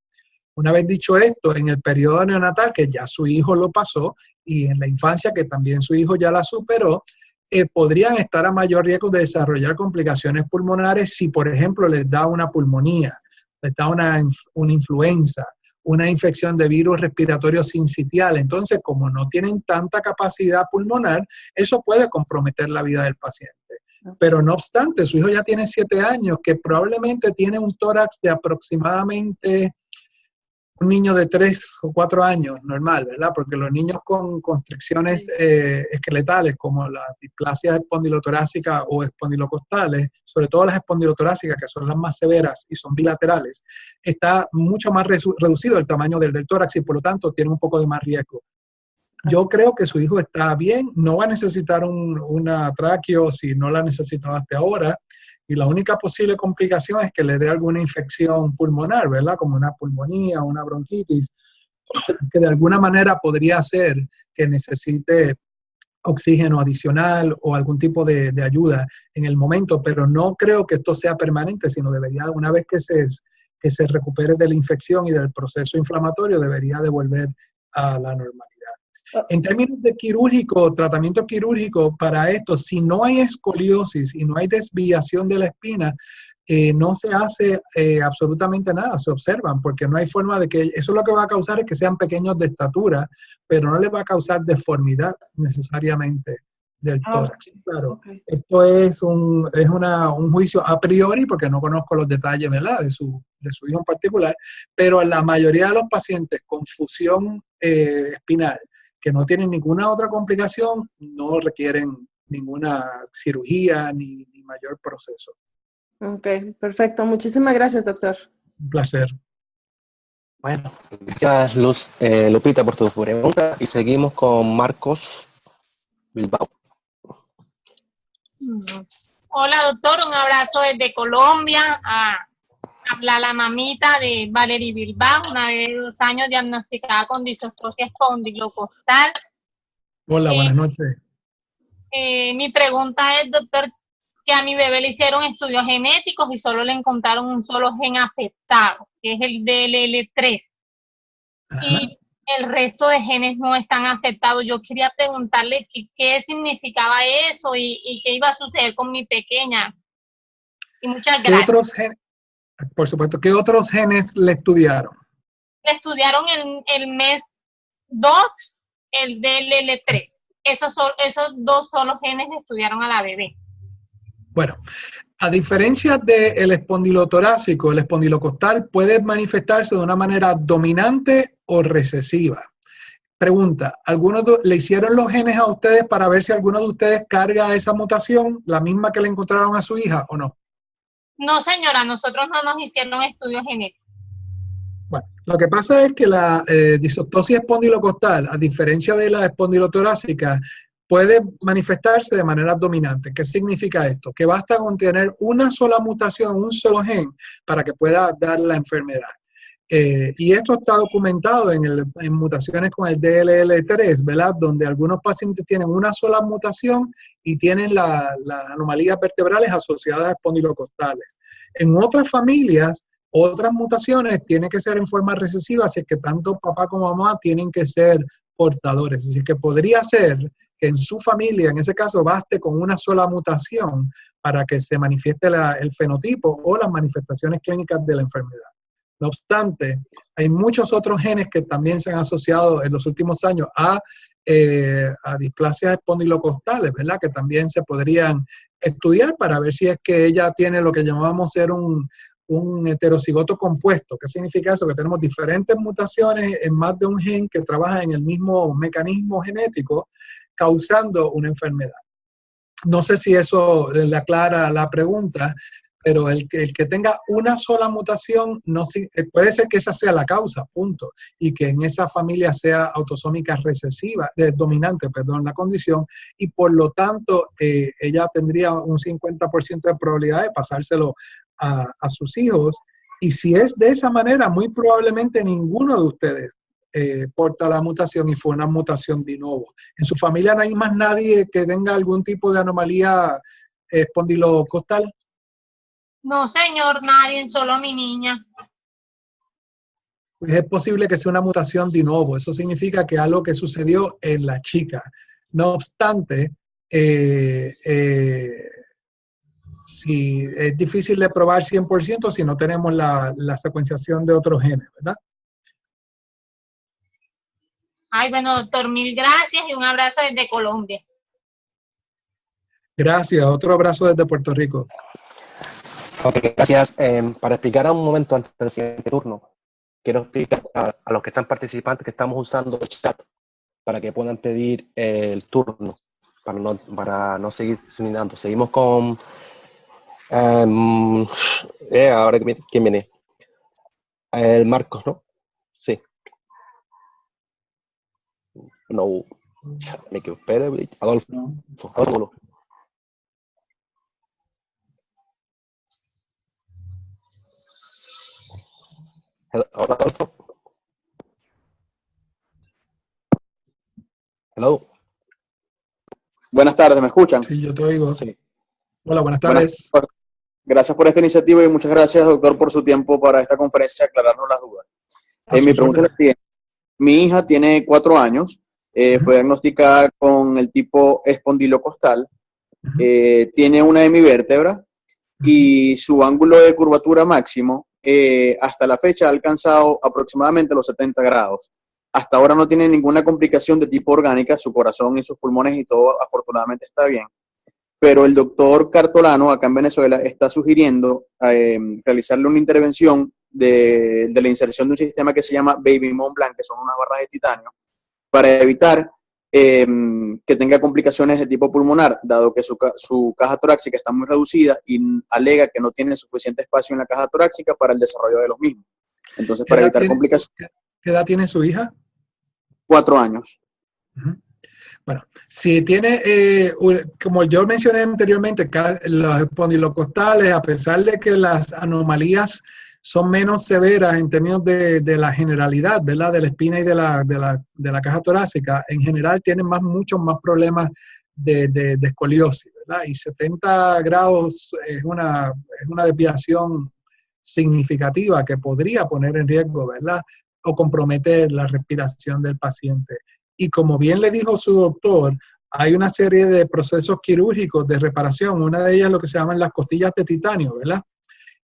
una vez dicho esto, en el periodo neonatal, que ya su hijo lo pasó, y en la infancia, que también su hijo ya la superó, podrían estar a mayor riesgo de desarrollar complicaciones pulmonares si, por ejemplo, les da una pulmonía, les da una influenza, una infección de virus respiratorio sincitial. Entonces, como no tienen tanta capacidad pulmonar, eso puede comprometer la vida del paciente. Pero no obstante, su hijo ya tiene 7 años, que probablemente tiene un tórax de aproximadamente un niño de 3 o 4 años, normal, ¿verdad? Porque los niños con constricciones esqueletales, como la displasia espondilotorácica o espondilocostales, sobre todo las espondilotorácicas, que son las más severas y son bilaterales, está mucho más reducido el tamaño del tórax y por lo tanto tiene un poco de más riesgo. Yo creo que su hijo está bien, no va a necesitar una tráqueo si no la necesitó hasta ahora, y la única posible complicación es que le dé alguna infección pulmonar, ¿verdad? Como una pulmonía, una bronquitis, que de alguna manera podría hacer que necesite oxígeno adicional o algún tipo de ayuda en el momento, pero no creo que esto sea permanente, sino debería, una vez que se recupere de la infección y del proceso inflamatorio, debería de volver a la normalidad. En términos de tratamiento quirúrgico para esto, si no hay escoliosis y no hay desviación de la espina, no se hace absolutamente nada, se observan, porque no hay forma de que, eso lo que va a causar es que sean pequeños de estatura, pero no les va a causar deformidad necesariamente del tórax. Claro, okay. Esto es un juicio a priori, porque no conozco los detalles, ¿verdad?, de su hijo en particular, pero en la mayoría de los pacientes con fusión espinal, que no tienen ninguna otra complicación, no requieren ninguna cirugía ni mayor proceso. Ok, perfecto. Muchísimas gracias, doctor. Un placer. Bueno, gracias Lupita por tu pregunta y seguimos con Marcos Bilbao. Hola doctor, un abrazo desde Colombia. Habla la mamita de Valerie Bilbao, una bebé de 2 años diagnosticada con disostosia espondilocostal. Hola, buenas noches. Mi pregunta es, doctor, que a mi bebé le hicieron estudios genéticos y solo le encontraron un solo gen afectado, que es el DLL3. Ajá. Y el resto de genes no están afectados. Yo quería preguntarle qué significaba eso y qué iba a suceder con mi pequeña. Y muchas gracias. ¿Qué otros genes? Por supuesto, ¿qué otros genes le estudiaron? Le estudiaron el mes 2, el DLL3. Esos 2 solos genes le estudiaron a la bebé. Bueno, a diferencia del espondilotorácico, el espondilocostal puede manifestarse de una manera dominante o recesiva. Pregunta, ¿le hicieron los genes a ustedes para ver si alguno de ustedes carga esa mutación, la misma que le encontraron a su hija o no? No, señora, nosotros no nos hicieron estudios genéticos. Bueno, lo que pasa es que la disostosia espondilocostal, a diferencia de la espondilotorácica, puede manifestarse de manera dominante. ¿Qué significa esto? Que basta con tener una sola mutación, un solo gen, para que pueda dar la enfermedad. Y esto está documentado en mutaciones con el DLL3, ¿verdad? Donde algunos pacientes tienen una sola mutación y tienen las anomalías vertebrales asociadas a espondilocostales. En otras familias, otras mutaciones tienen que ser en forma recesiva, así es que tanto papá como mamá tienen que ser portadores. Así que podría ser que en su familia, en ese caso, baste con una sola mutación para que se manifieste el fenotipo o las manifestaciones clínicas de la enfermedad. No obstante, hay muchos otros genes que también se han asociado en los últimos años a displasias espondilocostales, ¿verdad? Que también se podrían estudiar para ver si es que ella tiene lo que llamamos ser un heterocigoto compuesto. ¿Qué significa eso? Que tenemos diferentes mutaciones en más de un gen que trabaja en el mismo mecanismo genético, causando una enfermedad. No sé si eso le aclara la pregunta, pero el que tenga una sola mutación, puede ser que esa sea la causa, punto, y que en esa familia sea autosómica recesiva, dominante, perdón, la condición, y por lo tanto ella tendría un 50% de probabilidad de pasárselo a sus hijos, y si es de esa manera, muy probablemente ninguno de ustedes porta la mutación y fue una mutación de novo. En su familia no hay más nadie que tenga algún tipo de anomalía espondilocostal. No, señor, nadie, solo mi niña. Pues es posible que sea una mutación de novo. Eso significa que algo que sucedió en la chica. No obstante, si es difícil de probar 100% si no tenemos la secuenciación de otros genes, ¿verdad? Ay, bueno, doctor, mil gracias y un abrazo desde Colombia. Gracias. Otro abrazo desde Puerto Rico. Ok, gracias. Para explicar un momento antes del siguiente turno, quiero explicar a los que están participantes que estamos usando el chat para que puedan pedir el turno, para no seguir unidando. Seguimos con... ahora, ¿quién viene? El Marcos, ¿no? Sí. No, me equivoqué. Adolfo. Adolfo. Hola, Adolfo. Hello. Buenas tardes, ¿me escuchan? Sí, yo te oigo. Sí. Hola, buenas tardes. Gracias por esta iniciativa y muchas gracias, doctor, por su tiempo para esta conferencia, aclararnos las dudas. Mi pregunta es la siguiente. Mi hija tiene 4 años, fue diagnosticada con el tipo espondilocostal, tiene una hemivértebra y su ángulo de curvatura máximo hasta la fecha ha alcanzado aproximadamente los 70 grados. Hasta ahora no tiene ninguna complicación de tipo orgánica, su corazón y sus pulmones y todo afortunadamente está bien. Pero el doctor Cartolano, acá en Venezuela, está sugiriendo realizarle una intervención de la inserción de un sistema que se llama Baby Mont Blanc, que son unas barras de titanio, para evitar que tenga complicaciones de tipo pulmonar, dado que su caja torácica está muy reducida y alega que no tiene suficiente espacio en la caja torácica para el desarrollo de los mismos. Entonces, para evitar complicaciones... ¿Qué edad tiene su hija? 4 años. Bueno, si tiene, como yo mencioné anteriormente, los espondilocostales, a pesar de que las anomalías son menos severas en términos de la generalidad, ¿verdad? De la espina y de la caja torácica, en general tienen muchos más problemas de escoliosis, ¿verdad? Y 70 grados es una desviación significativa que podría poner en riesgo, ¿verdad? O comprometer la respiración del paciente. Y como bien le dijo su doctor, hay una serie de procesos quirúrgicos de reparación. Una de ellas es lo que se llaman las costillas de titanio, ¿verdad?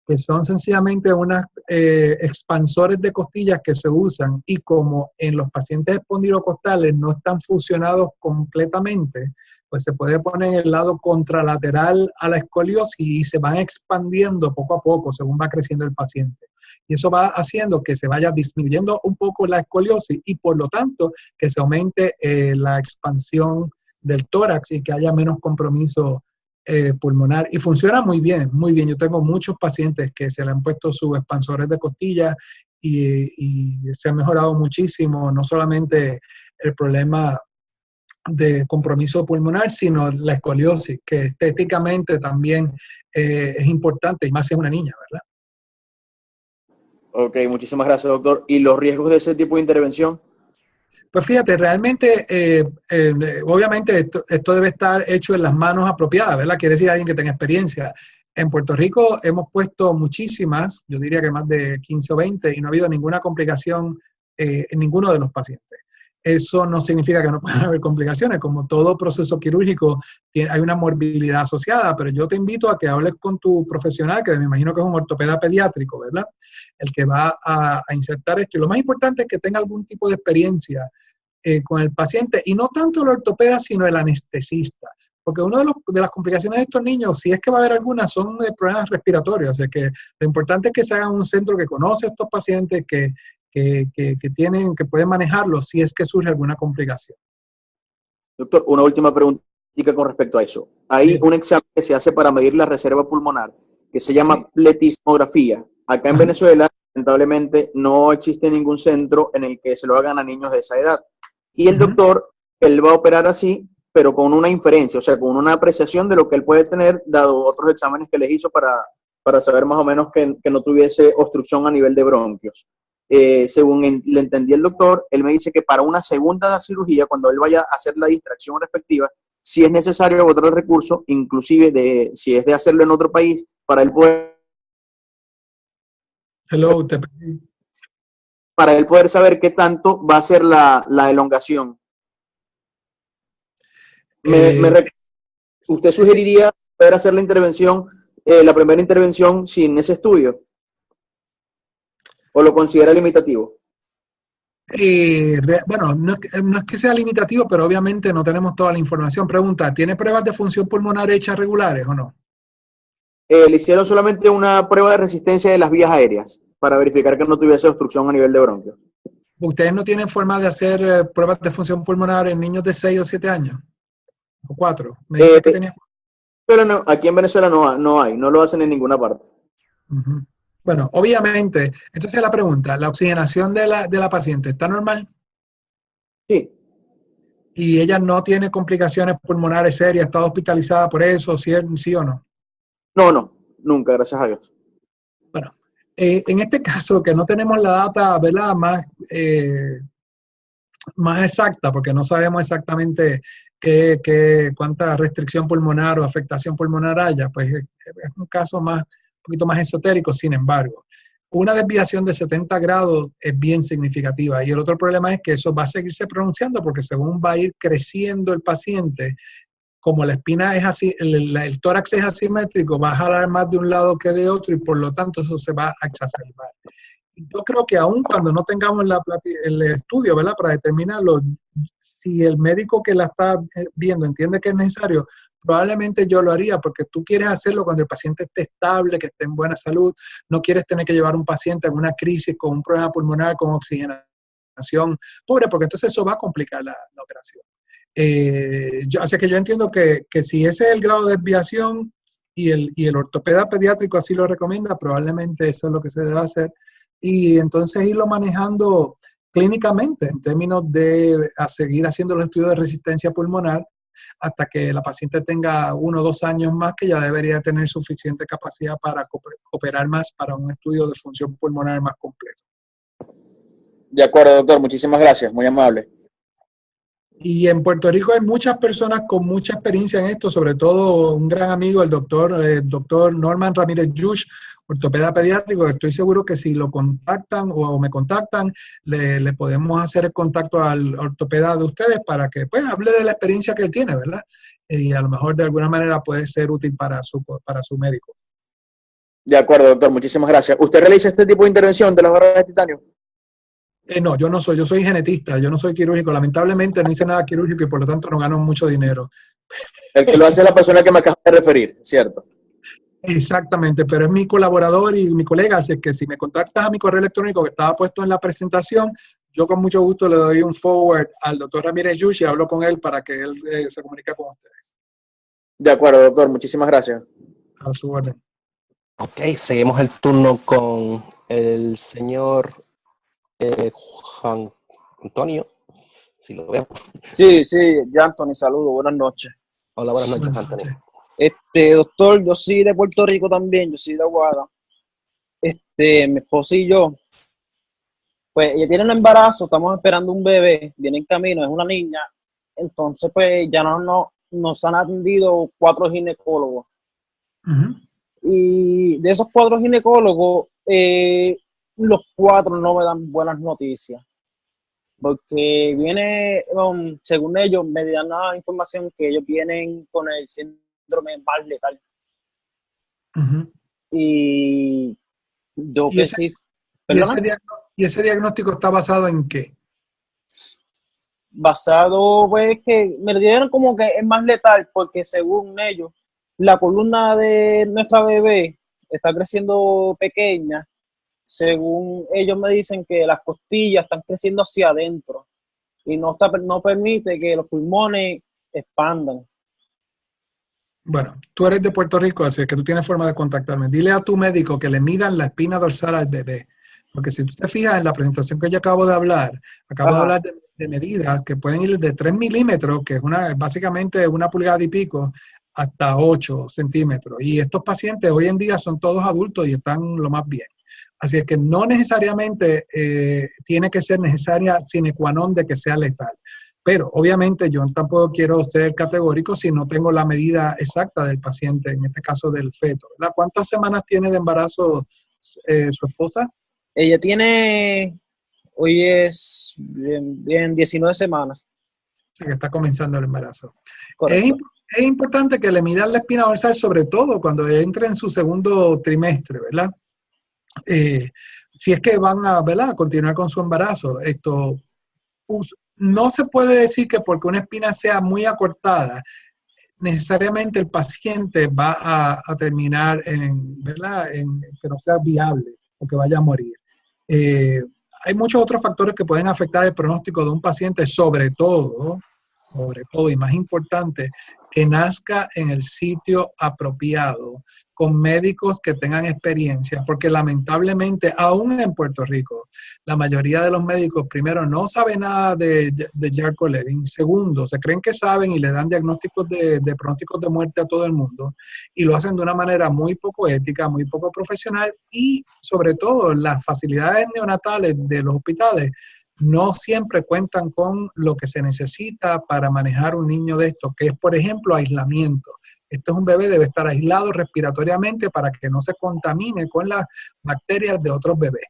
Que son sencillamente unos expansores de costillas que se usan y como en los pacientes espondilocostales no están fusionados completamente, pues se puede poner en el lado contralateral a la escoliosis y se van expandiendo poco a poco según va creciendo el paciente. Y eso va haciendo que se vaya disminuyendo un poco la escoliosis y por lo tanto que se aumente la expansión del tórax y que haya menos compromiso pulmonar. Y funciona muy bien, muy bien. Yo tengo muchos pacientes que se le han puesto sus expansores de costillas y se ha mejorado muchísimo, no solamente el problema de compromiso pulmonar, sino la escoliosis, que estéticamente también es importante, y más si es una niña, ¿verdad? Ok, muchísimas gracias, doctor. ¿Y los riesgos de ese tipo de intervención? Pues fíjate, realmente, obviamente esto debe estar hecho en las manos apropiadas, ¿verdad? Quiere decir alguien que tenga experiencia. En Puerto Rico hemos puesto muchísimas, yo diría que más de 15 o 20, y no ha habido ninguna complicación en ninguno de los pacientes. Eso no significa que no puedan haber complicaciones. Como todo proceso quirúrgico, hay una morbilidad asociada, pero yo te invito a que hables con tu profesional, que me imagino que es un ortopeda pediátrico, ¿verdad? El que va a insertar esto. Y lo más importante es que tenga algún tipo de experiencia con el paciente, y no tanto el ortopeda, sino el anestesista. Porque una de las complicaciones de estos niños, si es que va a haber algunas, son problemas respiratorios. O sea que lo importante es que se haga un centro que conoce a estos pacientes, que pueden manejarlos si es que surge alguna complicación. Doctor, una última preguntita con respecto a eso. Hay un examen que se hace para medir la reserva pulmonar que se llama pletismografía. Acá en Venezuela, lamentablemente, no existe ningún centro en el que se lo hagan a niños de esa edad. Y el doctor, él va a operar así, pero con una inferencia, o sea, con una apreciación de lo que él puede tener, dado otros exámenes que les hizo para saber más o menos que no tuviese obstrucción a nivel de bronquios. Según le entendí el doctor, él me dice que para una segunda cirugía, cuando él vaya a hacer la distracción respectiva, si es necesario agotar el recurso, inclusive si es de hacerlo en otro país, para él poder... Hello, te perdí. Para él poder saber qué tanto va a ser la elongación. ¿Usted sugeriría poder hacer la intervención, la primera intervención sin ese estudio? ¿O lo considera limitativo? Bueno, no es que sea limitativo, pero obviamente no tenemos toda la información. Pregunta, ¿tiene pruebas de función pulmonar hechas regulares o no? Le hicieron solamente una prueba de resistencia de las vías aéreas para verificar que no tuviese obstrucción a nivel de bronquios. ¿Ustedes no tienen forma de hacer pruebas de función pulmonar en niños de 6 o 7 años? ¿O 4? Me dice que tenía... Pero no, aquí en Venezuela no hay, no lo hacen en ninguna parte. Bueno, obviamente, entonces la pregunta, ¿la oxigenación de la paciente está normal? Sí. ¿Y ella no tiene complicaciones pulmonares serias? ¿Está hospitalizada por eso? ¿Sí o no? No, nunca, gracias a Dios. Bueno, en este caso, que no tenemos la data, ¿verdad?, más exacta, porque no sabemos exactamente cuánta restricción pulmonar o afectación pulmonar haya, pues es un caso un poquito más esotérico. Sin embargo, una desviación de 70 grados es bien significativa, y el otro problema es que eso va a seguirse pronunciando porque según va a ir creciendo el paciente, como la espina es así, el tórax es asimétrico, va a jalar más de un lado que de otro, y por lo tanto eso se va a exacerbar. Yo creo que aun cuando no tengamos el estudio, ¿verdad?, para determinarlo, si el médico que la está viendo entiende que es necesario, probablemente yo lo haría, porque tú quieres hacerlo cuando el paciente esté estable, que esté en buena salud. No quieres tener que llevar a un paciente a una crisis con un problema pulmonar, con oxigenación pobre, porque entonces eso va a complicar la operación. Así que yo entiendo que si ese es el grado de desviación y el ortopeda pediátrico así lo recomienda, probablemente eso es lo que se debe hacer. Y entonces irlo manejando clínicamente en términos de seguir haciendo los estudios de resistencia pulmonar hasta que la paciente tenga 1 o 2 años más, que ya debería tener suficiente capacidad para operar más para un estudio de función pulmonar más completo. De acuerdo, doctor. Muchísimas gracias. Muy amable. Y en Puerto Rico hay muchas personas con mucha experiencia en esto, sobre todo un gran amigo, el doctor Norman Ramírez Yush, ortopeda pediátrico, que estoy seguro que si lo contactan o me contactan, le podemos hacer el contacto al ortopeda de ustedes para que pues hable de la experiencia que él tiene, ¿verdad? Y a lo mejor de alguna manera puede ser útil para su médico. De acuerdo, doctor. Muchísimas gracias. ¿Usted realiza este tipo de intervención de las barras de titanio? No, yo soy genetista, yo no soy quirúrgico. Lamentablemente no hice nada quirúrgico y por lo tanto no gano mucho dinero. El que lo hace es la persona que me acaba de referir, ¿cierto? Exactamente, pero es mi colaborador y mi colega, así que si me contactas a mi correo electrónico que estaba puesto en la presentación, yo con mucho gusto le doy un forward al doctor Ramírez Yush y hablo con él para que él se comunique con ustedes. De acuerdo, doctor. Muchísimas gracias. A su orden. Ok, seguimos el turno con el señor Juan Antonio, si lo veo. Sí, ya Anthony, saludos, buenas noches. Hola, buenas noches, Antonio. Doctor, yo soy de Puerto Rico también, yo soy de Aguada. Mi esposa y yo, pues ella tiene un embarazo, estamos esperando un bebé, viene en camino, es una niña. Entonces, pues ya nos han atendido 4 ginecólogos. Y de esos 4 ginecólogos, los 4 no me dan buenas noticias. Porque según ellos, me dan la información que ellos vienen con el síndrome más letal. Y yo ¿Y que ese, sí. ¿Y ese diagnóstico está basado en qué? Basado, pues, que me dieron como que es más letal, porque según ellos, la columna de nuestra bebé está creciendo pequeña. Según ellos me dicen que las costillas están creciendo hacia adentro y no permite que los pulmones expandan. Bueno, tú eres de Puerto Rico, así que tú tienes forma de contactarme. Dile a tu médico que le midan la espina dorsal al bebé. Porque si tú te fijas en la presentación que yo acabo de hablar Ajá. de medidas que pueden ir de 3 milímetros, que es básicamente 1 pulgada y pico, hasta 8 centímetros. Y estos pacientes hoy en día son todos adultos y están lo más bien. Así es que no necesariamente tiene que ser necesaria sine qua non de que sea letal. Pero obviamente yo tampoco quiero ser categórico si no tengo la medida exacta del paciente, en este caso del feto, ¿verdad? ¿Cuántas semanas tiene de embarazo su esposa? Ella tiene, hoy es bien 19 semanas, O sea, que está comenzando el embarazo. Es, correcto. es importante que le midan la espina dorsal, sobre todo cuando entre en su segundo trimestre, ¿verdad? Si es que van a, ¿verdad?, a continuar con su embarazo. No se puede decir que porque una espina sea muy acortada, necesariamente el paciente va a terminar ¿verdad?, que no sea viable o que vaya a morir. Hay muchos otros factores que pueden afectar el pronóstico de un paciente, sobre todo y más importante, que nazca en el sitio apropiado, con médicos que tengan experiencia, porque lamentablemente, aún en Puerto Rico, la mayoría de los médicos, primero, no saben nada de Charcot-Levin, segundo, se creen que saben y le dan diagnósticos de pronósticos de muerte a todo el mundo, y lo hacen de una manera muy poco ética, muy poco profesional, y sobre todo, las facilidades neonatales de los hospitales no siempre cuentan con lo que se necesita para manejar un niño de esto, que es, por ejemplo, aislamiento. Este es un bebé, debe estar aislado respiratoriamente para que no se contamine con las bacterias de otros bebés.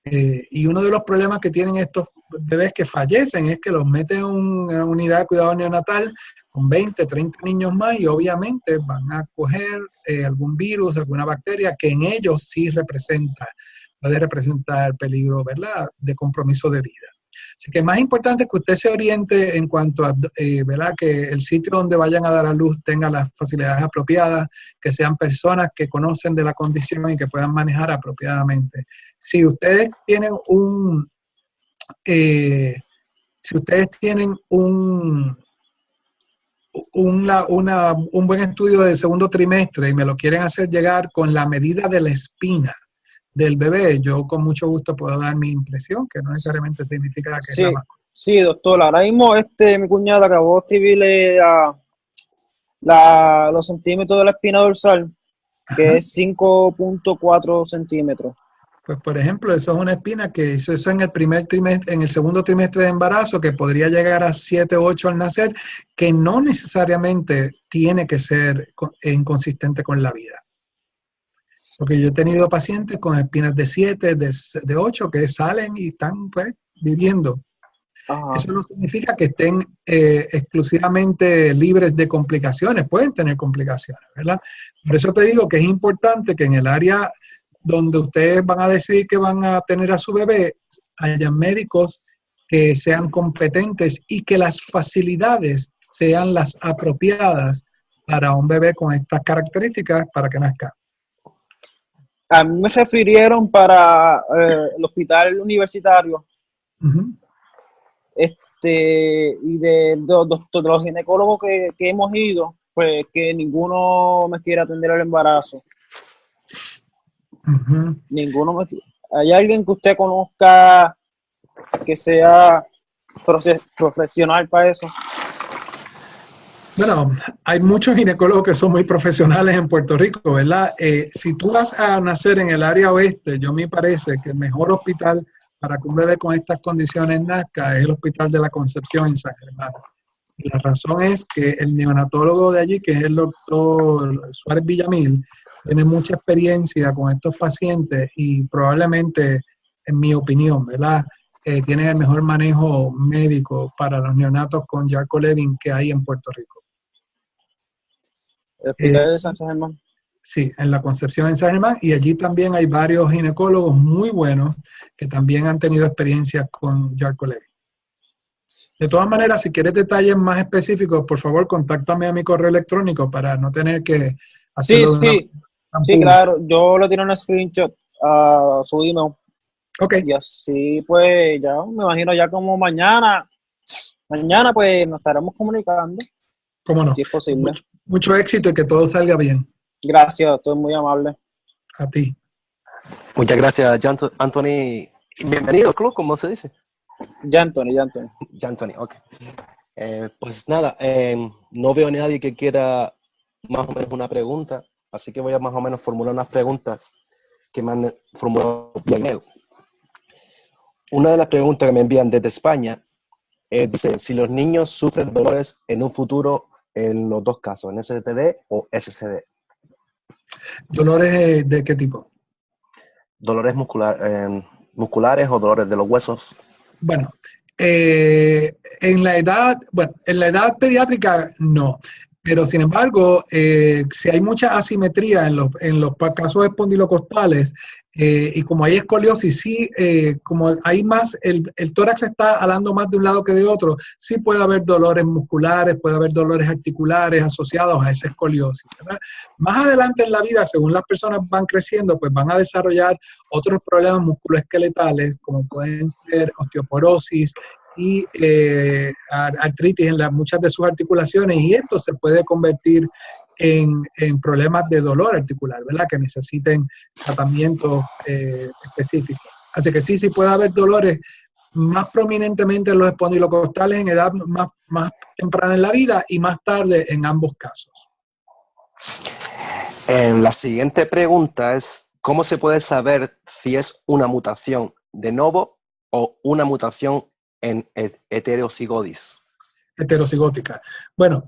Y uno de los problemas que tienen estos bebés que fallecen es que los meten en una unidad de cuidado neonatal con 20, 30 niños más y obviamente van a coger algún virus, alguna bacteria que en ellos sí puede representar peligro, ¿verdad?, de compromiso de vida. Así que es más importante que usted se oriente en cuanto a, ¿verdad?, que el sitio donde vayan a dar a luz tenga las facilidades apropiadas, que sean personas que conocen de la condición y que puedan manejar apropiadamente. Si ustedes tienen un buen estudio del segundo trimestre y me lo quieren hacer llegar con la medida de la espina del bebé, yo con mucho gusto puedo dar mi impresión, que no necesariamente significa que es la Sí, más. sí, doctor. Ahora mismo mi cuñada acabó de escribirle los centímetros de la espina dorsal, que Ajá. es 5.4 centímetros. Pues, por ejemplo, eso es una espina que eso en el primer trimestre, en el segundo trimestre de embarazo, que podría llegar a 7 o 8 al nacer, que no necesariamente tiene que ser inconsistente con la vida. Porque yo he tenido pacientes con espinas de 7, de 8, que salen y están, pues, viviendo. Ajá. Eso no significa que estén exclusivamente libres de complicaciones, pueden tener complicaciones, ¿verdad? Por eso te digo que es importante que en el área donde ustedes van a decidir que van a tener a su bebé, haya médicos que sean competentes y que las facilidades sean las apropiadas para un bebé con estas características para que nazca. A mí me refirieron para el hospital universitario. Uh-huh. Y de los ginecólogos que hemos ido, pues que ninguno me quiere atender el embarazo. Uh-huh. ¿Hay alguien que usted conozca que sea profesional para eso? Bueno, hay muchos ginecólogos que son muy profesionales en Puerto Rico, ¿verdad? Si tú vas a nacer en el área oeste, yo me parece que el mejor hospital para que un bebé con estas condiciones nazca es el Hospital de la Concepción en San Germán. Y la razón es que el neonatólogo de allí, que es el doctor Suárez Villamil, tiene mucha experiencia con estos pacientes y probablemente, en mi opinión, ¿verdad?, tiene el mejor manejo médico para los neonatos con Charcot-Levin que hay en Puerto Rico. El hospital de San Germán. Sí, en la Concepción en San Germán, y allí también hay varios ginecólogos muy buenos que también han tenido experiencia con Charcot-Levin. De todas maneras, si quieres detalles más específicos, por favor, contáctame a mi correo electrónico para no tener que hacerlo de una manera tan sí, pública. claro. Yo le tiré una screenshot a su email. Ok. Y así, pues, ya me imagino ya como mañana pues nos estaremos comunicando. Cómo no. si es posible. Mucho éxito y que todo salga bien. Gracias, estoy muy amable. A ti. Muchas gracias, Anthony. Bienvenido al club, como se dice. Ya, Anthony. Anthony, ok. Pues nada, no veo a nadie que quiera más o menos una pregunta, así que voy a más o menos formular unas preguntas que me han formulado vía email. Una de las preguntas que me envían desde España dice si los niños sufren dolores en un futuro en los dos casos, en STD o SCD. ¿Dolores de qué tipo? Dolores musculares o dolores de los huesos. Bueno, en la edad pediátrica no, pero sin embargo, si hay mucha asimetría en los casos espondilocostales, y como hay escoliosis, sí, como hay más, el tórax está alando más de un lado que de otro, sí puede haber dolores musculares, puede haber dolores articulares asociados a esa escoliosis, ¿verdad? Más adelante en la vida, según las personas van creciendo, pues van a desarrollar otros problemas musculoesqueletales, como pueden ser osteoporosis y artritis en muchas de sus articulaciones, y esto se puede convertir en problemas de dolor articular, ¿verdad? Que necesiten tratamiento específico. Así que sí puede haber dolores más prominentemente en los espondilocostales en edad más temprana en la vida y más tarde en ambos casos. La siguiente pregunta es, ¿cómo se puede saber si es una mutación de novo o una mutación en heterocigosis? Heterocigótica. Bueno,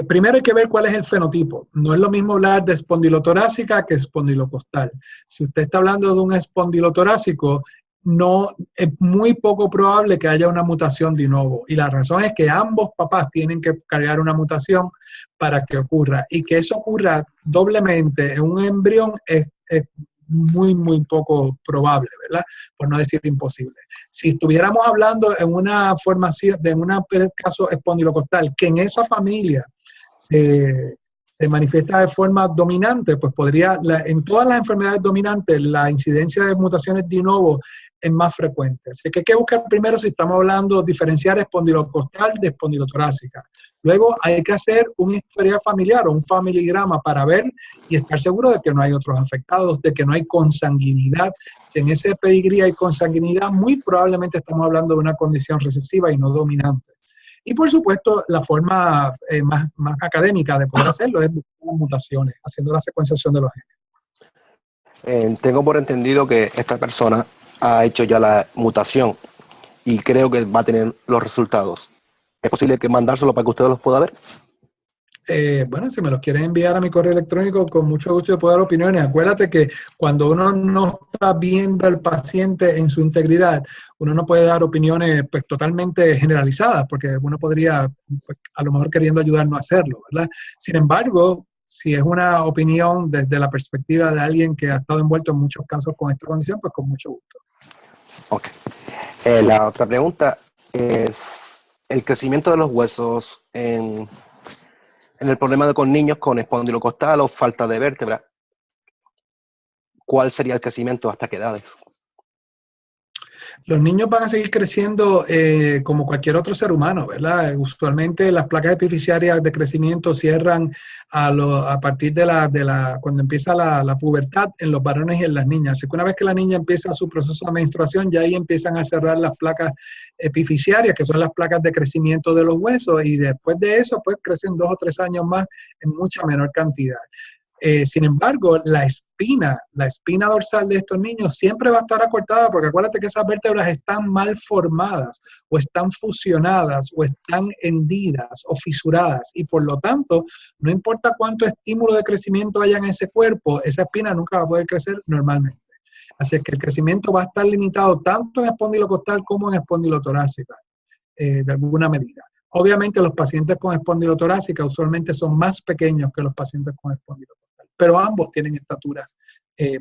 primero hay que ver cuál es el fenotipo. No es lo mismo hablar de espondilotorácica que espondilocostal. Si usted está hablando de un espondilotorácico, no, es muy poco probable que haya una mutación de novo. Y la razón es que ambos papás tienen que cargar una mutación para que ocurra. Y que eso ocurra doblemente en un embrión es muy poco probable, ¿verdad? Por no decir imposible. Si estuviéramos hablando en una formación, en un caso espondilocostal, que en esa familia se manifiesta de forma dominante, pues en todas las enfermedades dominantes, la incidencia de mutaciones de novo es más frecuente. Así que hay que buscar primero si estamos hablando, diferenciar espondilocostal de espondilotorácica. Luego hay que hacer un historial familiar o un familigrama para ver y estar seguro de que no hay otros afectados, de que no hay consanguinidad. Si en ese pedigrí hay consanguinidad, muy probablemente estamos hablando de una condición recesiva y no dominante. Y por supuesto, la forma más académica de poder hacerlo es buscar mutaciones, haciendo la secuenciación de los genes. Tengo por entendido que esta persona ha hecho ya la mutación y creo que va a tener los resultados. ¿Es posible que mandárselo para que ustedes los pueda ver? Bueno, si me los quieren enviar a mi correo electrónico, con mucho gusto yo puedo dar opiniones. Acuérdate que cuando uno no está viendo al paciente en su integridad, uno no puede dar opiniones pues totalmente generalizadas, porque uno podría, pues, a lo mejor queriendo ayudar, no hacerlo, ¿verdad? Sin embargo, si es una opinión desde la perspectiva de alguien que ha estado envuelto en muchos casos con esta condición, pues con mucho gusto. Ok. La otra pregunta es el crecimiento de los huesos en el problema con niños con espondilocostal o falta de vértebra. ¿Cuál sería el crecimiento hasta qué edades? Los niños van a seguir creciendo como cualquier otro ser humano, ¿verdad? Usualmente las placas epifisiarias de crecimiento cierran a partir de cuando empieza la pubertad en los varones y en las niñas. Así que una vez que la niña empieza su proceso de menstruación, ya ahí empiezan a cerrar las placas epifisiarias, que son las placas de crecimiento de los huesos, y después de eso, pues crecen 2 o 3 años más en mucha menor cantidad. Sin embargo, la espina dorsal de estos niños siempre va a estar acortada, porque acuérdate que esas vértebras están mal formadas, o están fusionadas, o están hendidas, o fisuradas, y por lo tanto, no importa cuánto estímulo de crecimiento haya en ese cuerpo, esa espina nunca va a poder crecer normalmente. Así es que el crecimiento va a estar limitado tanto en espondilocostal como en espondilotorácica, de alguna medida. Obviamente los pacientes con espondilotorácica usualmente son más pequeños que los pacientes con espondilocostal, pero ambos tienen estaturas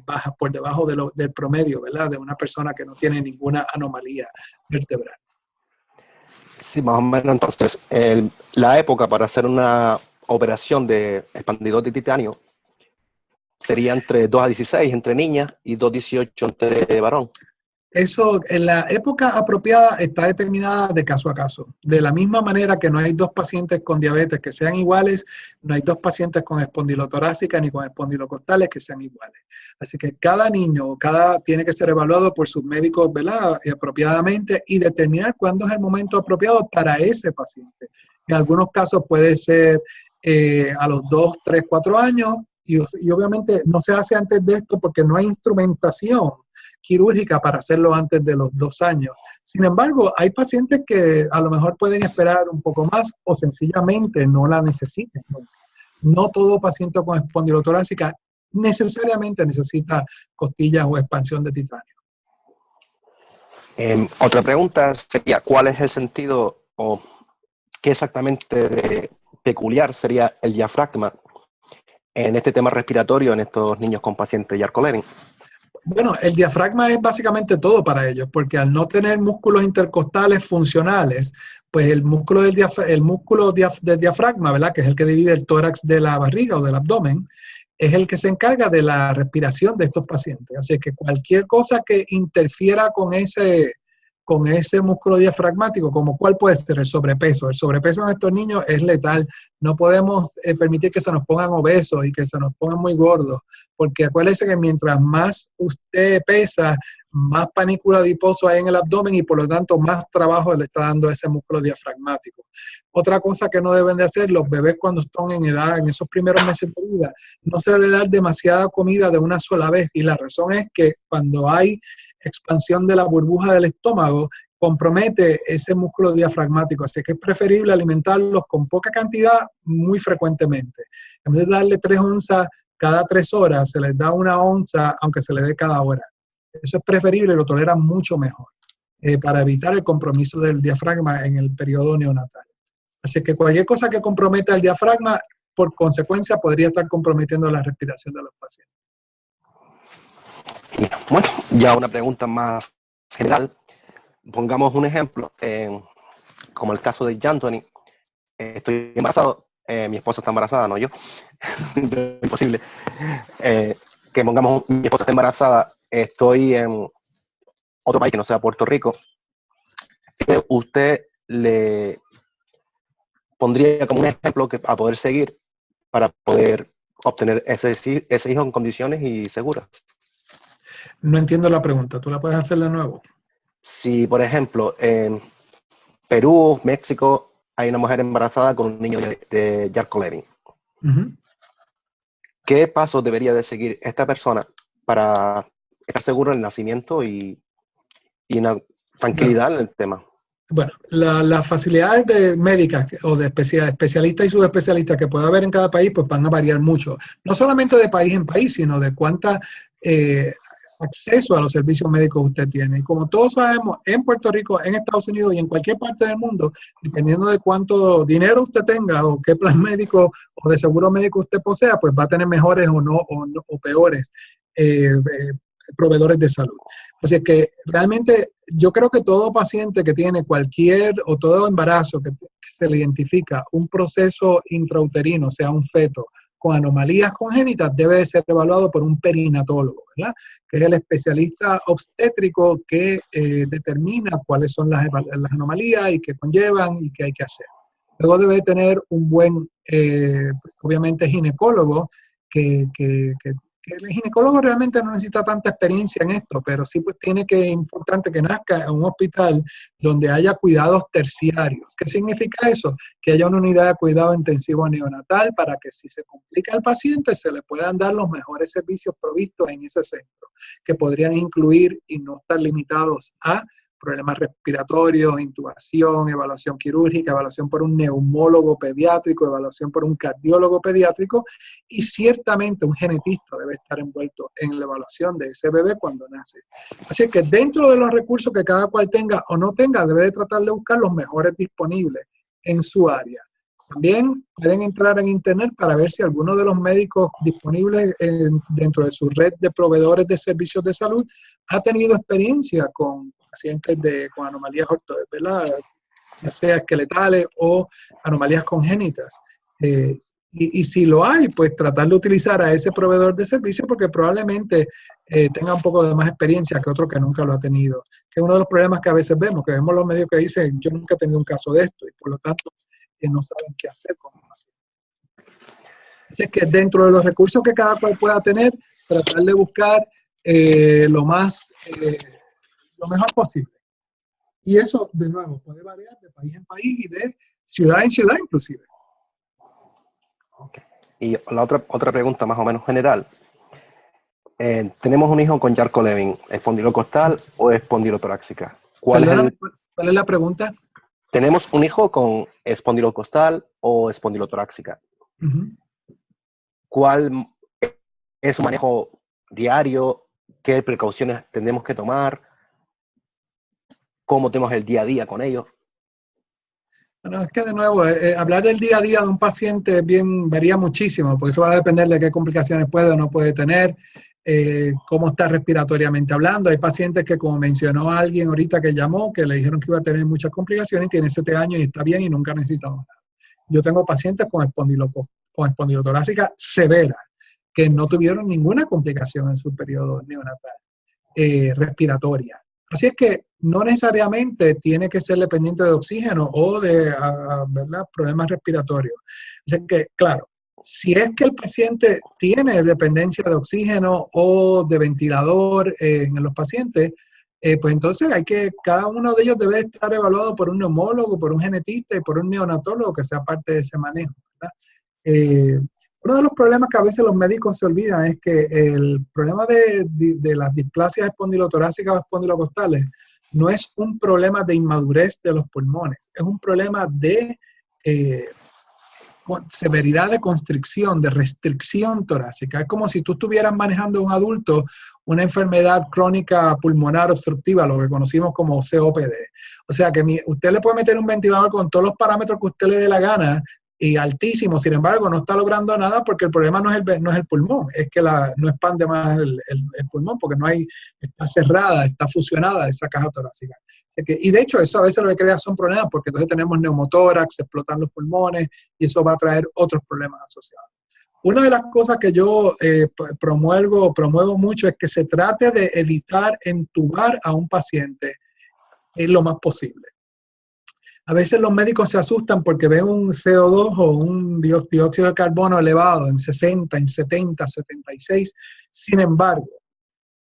bajas, por debajo del promedio, ¿verdad? De una persona que no tiene ninguna anomalía vertebral. Sí, más o menos. Entonces, la época para hacer una operación de expandidor de titanio sería entre 2 a 16 entre niñas y 2 a 18 entre varón. Eso, en la época apropiada está determinada de caso a caso. De la misma manera que no hay dos pacientes con diabetes que sean iguales, no hay dos pacientes con espondilotorácica ni con espondilocostales que sean iguales. Así que cada niño, tiene que ser evaluado por sus médicos, ¿verdad? Apropiadamente, y determinar cuándo es el momento apropiado para ese paciente. En algunos casos puede ser a los 2, 3, 4 años, y obviamente no se hace antes de esto porque no hay instrumentación quirúrgica para hacerlo antes de los 2 años. Sin embargo, hay pacientes que a lo mejor pueden esperar un poco más o sencillamente no la necesiten. No todo paciente con espondilotorácica necesariamente necesita costillas o expansión de titanio. Otra pregunta sería, ¿cuál es el sentido o qué exactamente peculiar sería el diafragma en este tema respiratorio en estos niños con pacientes de Charcot-Levin? Bueno, el diafragma es básicamente todo para ellos, porque al no tener músculos intercostales funcionales, pues el músculo del diafragma, ¿verdad?, que es el que divide el tórax de la barriga o del abdomen, es el que se encarga de la respiración de estos pacientes. Así que cualquier cosa que interfiera con ese músculo diafragmático, como cuál puede ser el sobrepeso. El sobrepeso en estos niños es letal. No podemos permitir que se nos pongan obesos y que se nos pongan muy gordos, porque acuérdese que mientras más usted pesa, más panículo adiposo hay en el abdomen y por lo tanto más trabajo le está dando ese músculo diafragmático. Otra cosa que no deben de hacer los bebés cuando están en edad, en esos primeros meses de vida, no se debe dar demasiada comida de una sola vez, y la razón es que cuando hay expansión de la burbuja del estómago, compromete ese músculo diafragmático, así que es preferible alimentarlos con poca cantidad muy frecuentemente. En vez de darle 3 onzas cada 3 horas, se les da 1 onza aunque se le dé cada hora. Eso es preferible y lo toleran mucho mejor para evitar el compromiso del diafragma en el periodo neonatal. Así que cualquier cosa que comprometa el diafragma, por consecuencia, podría estar comprometiendo la respiración de los pacientes. Bueno, ya una pregunta más general. Pongamos un ejemplo, como el caso de Anthony. Estoy embarazado, mi esposa está embarazada, no yo. Imposible. Que pongamos, mi esposa está embarazada, estoy en otro país que no sea Puerto Rico. ¿Usted le pondría como un ejemplo a poder seguir para poder obtener ese hijo en condiciones y seguras? No entiendo la pregunta. ¿Tú la puedes hacer de nuevo? Si, por ejemplo, en Perú, México, hay una mujer embarazada con un niño de Charcot-Levin. ¿Qué pasos debería de seguir esta persona para estar seguro del nacimiento y una tranquilidad en el tema? Bueno, las facilidades médicas o de especialistas y subespecialistas que pueda haber en cada país, pues van a variar mucho. No solamente de país en país, sino de cuánta acceso a los servicios médicos usted tiene. Y como todos sabemos, en Puerto Rico, en Estados Unidos y en cualquier parte del mundo, dependiendo de cuánto dinero usted tenga o qué plan médico o de seguro médico usted posea, pues va a tener mejores o peores proveedores de salud. Así que realmente yo creo que todo paciente que tiene todo embarazo que se le identifica un proceso intrauterino, o sea, un feto, con anomalías congénitas, debe de ser evaluado por un perinatólogo, ¿verdad?, que es el especialista obstétrico que determina cuáles son las anomalías y qué conllevan y qué hay que hacer. Luego debe tener un buen, obviamente, ginecólogo que el ginecólogo realmente no necesita tanta experiencia en esto, pero sí pues importante que nazca en un hospital donde haya cuidados terciarios. ¿Qué significa eso? Que haya una unidad de cuidado intensivo neonatal para que si se complica el paciente se le puedan dar los mejores servicios provistos en ese centro, que podrían incluir y no estar limitados a problemas respiratorios, intubación, evaluación quirúrgica, evaluación por un neumólogo pediátrico, evaluación por un cardiólogo pediátrico, y ciertamente un genetista debe estar envuelto en la evaluación de ese bebé cuando nace. Así que dentro de los recursos que cada cual tenga o no tenga, debe de tratar de buscar los mejores disponibles en su área. También pueden entrar en internet para ver si alguno de los médicos disponibles dentro de su red de proveedores de servicios de salud ha tenido experiencia con pacientes con anomalías ¿verdad?, ya sea esqueletales o anomalías congénitas. Y si lo hay, pues tratar de utilizar a ese proveedor de servicio porque probablemente tenga un poco de más experiencia que otro que nunca lo ha tenido. Que es uno de los problemas que a veces vemos, que vemos los medios que dicen, yo nunca he tenido un caso de esto, y por lo tanto no saben qué hacer con el paciente. Así que dentro de los recursos que cada cual pueda tener, tratar de buscar lo mejor posible. Y eso, de nuevo, puede variar de país en país y de ciudad en ciudad inclusive. Okay. Y la otra pregunta más o menos general. Tenemos un hijo con Charcot-Levin, ¿espondilocostal o espondilotorácica? ¿Cuál es la pregunta? Tenemos un hijo con espondilocostal o espondilotorácica. Uh-huh. ¿Cuál es su manejo diario? ¿Qué precauciones tenemos que tomar? ¿Cómo tenemos el día a día con ellos? Bueno, es que de nuevo, hablar del día a día de un paciente varía muchísimo, porque eso va a depender de qué complicaciones puede o no puede tener, cómo está respiratoriamente hablando. Hay pacientes que, como mencionó alguien ahorita que llamó, que le dijeron que iba a tener muchas complicaciones y tiene 7 años y está bien y nunca ha necesitado nada. Yo tengo pacientes con espondilotorácica severa, que no tuvieron ninguna complicación en su periodo neonatal respiratoria. Así es que no necesariamente tiene que ser dependiente de oxígeno o de ¿verdad? Problemas respiratorios. Así que, claro, si es que el paciente tiene dependencia de oxígeno o de ventilador en los pacientes, pues entonces cada uno de ellos debe estar evaluado por un neumólogo, por un genetista y por un neonatólogo que sea parte de ese manejo, ¿verdad? Uno de los problemas que a veces los médicos se olvidan es que el problema de las displasias espondilotorácicas o espondilocostales no es un problema de inmadurez de los pulmones, es un problema de severidad de constricción, de restricción torácica. Es como si tú estuvieras manejando a un adulto una enfermedad crónica pulmonar obstructiva, lo que conocimos como COPD. O sea que usted le puede meter un ventilador con todos los parámetros que usted le dé la gana, y altísimo, sin embargo, no está logrando nada porque el problema no es el pulmón, es que no expande más el pulmón porque está cerrada, está fusionada esa caja torácica. Y de hecho, eso a veces lo que crea son problemas porque entonces tenemos neumotórax, se explotan los pulmones y eso va a traer otros problemas asociados. Una de las cosas que yo promuevo mucho es que se trate de evitar entubar a un paciente lo más posible. A veces los médicos se asustan porque ven un CO2 o un dióxido de carbono elevado en 60, en 70, 76. Sin embargo,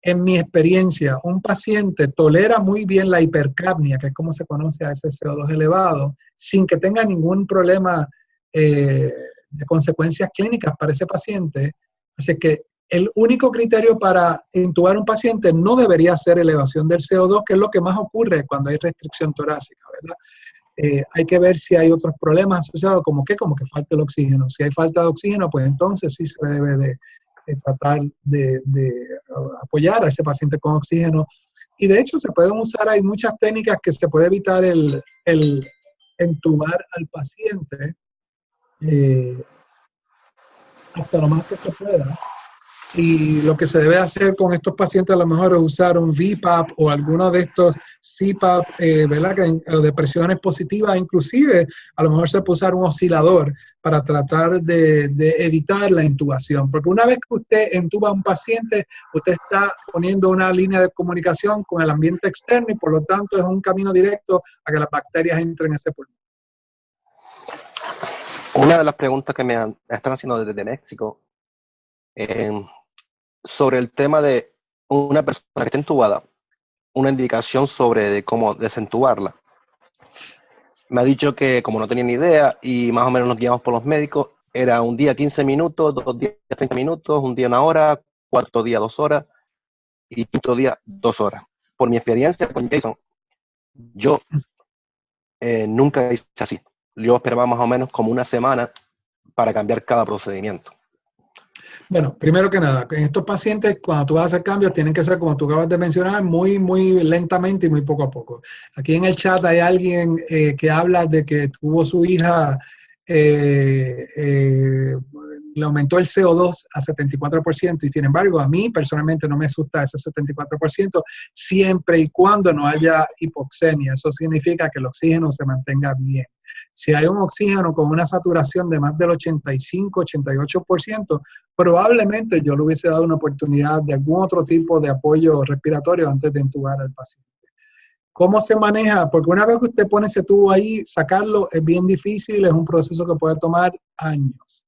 en mi experiencia, un paciente tolera muy bien la hipercapnia, que es como se conoce a ese CO2 elevado, sin que tenga ningún problema de consecuencias clínicas para ese paciente. Así que el único criterio para intubar a un paciente no debería ser elevación del CO2, que es lo que más ocurre cuando hay restricción torácica, ¿verdad? Hay que ver si hay otros problemas asociados, como que falta el oxígeno. Si hay falta de oxígeno, pues entonces sí se debe de tratar de apoyar a ese paciente con oxígeno. Y de hecho se pueden usar, hay muchas técnicas que se puede evitar el entubar al paciente hasta lo más que se pueda. Y lo que se debe hacer con estos pacientes a lo mejor es usar un VPAP o alguno de estos CPAP, ¿verdad? De presiones positivas, inclusive a lo mejor se puede usar un oscilador para tratar de evitar la intubación. Porque una vez que usted entuba a un paciente, usted está poniendo una línea de comunicación con el ambiente externo y por lo tanto es un camino directo a que las bacterias entren en ese pulmón. Una de las preguntas que me están haciendo desde México, sobre el tema de una persona que está entubada, una indicación sobre cómo desentubarla. Me ha dicho que como no tenía ni idea y más o menos nos guiamos por los médicos, era un día 15 minutos, 2 días 30 minutos, un día 1 hora, 4 días 2 horas y 5 día 2 horas. Por mi experiencia con Jason, yo nunca hice así. Yo esperaba más o menos como una semana para cambiar cada procedimiento. Bueno, primero que nada, en estos pacientes, cuando tú vas a hacer cambios, tienen que ser, como tú acabas de mencionar, muy, muy lentamente y muy poco a poco. Aquí en el chat hay alguien que habla de que tuvo su hija, le aumentó el CO2 a 74%, y sin embargo, a mí personalmente no me asusta ese 74%, siempre y cuando no haya hipoxemia. Eso significa que el oxígeno se mantenga bien. si hay un oxígeno con una saturación de más del 85-88%, probablemente yo le hubiese dado una oportunidad de algún otro tipo de apoyo respiratorio antes de intubar al paciente. ¿Cómo se maneja? Porque una vez que usted pone ese tubo ahí, sacarlo es bien difícil, es un proceso que puede tomar años.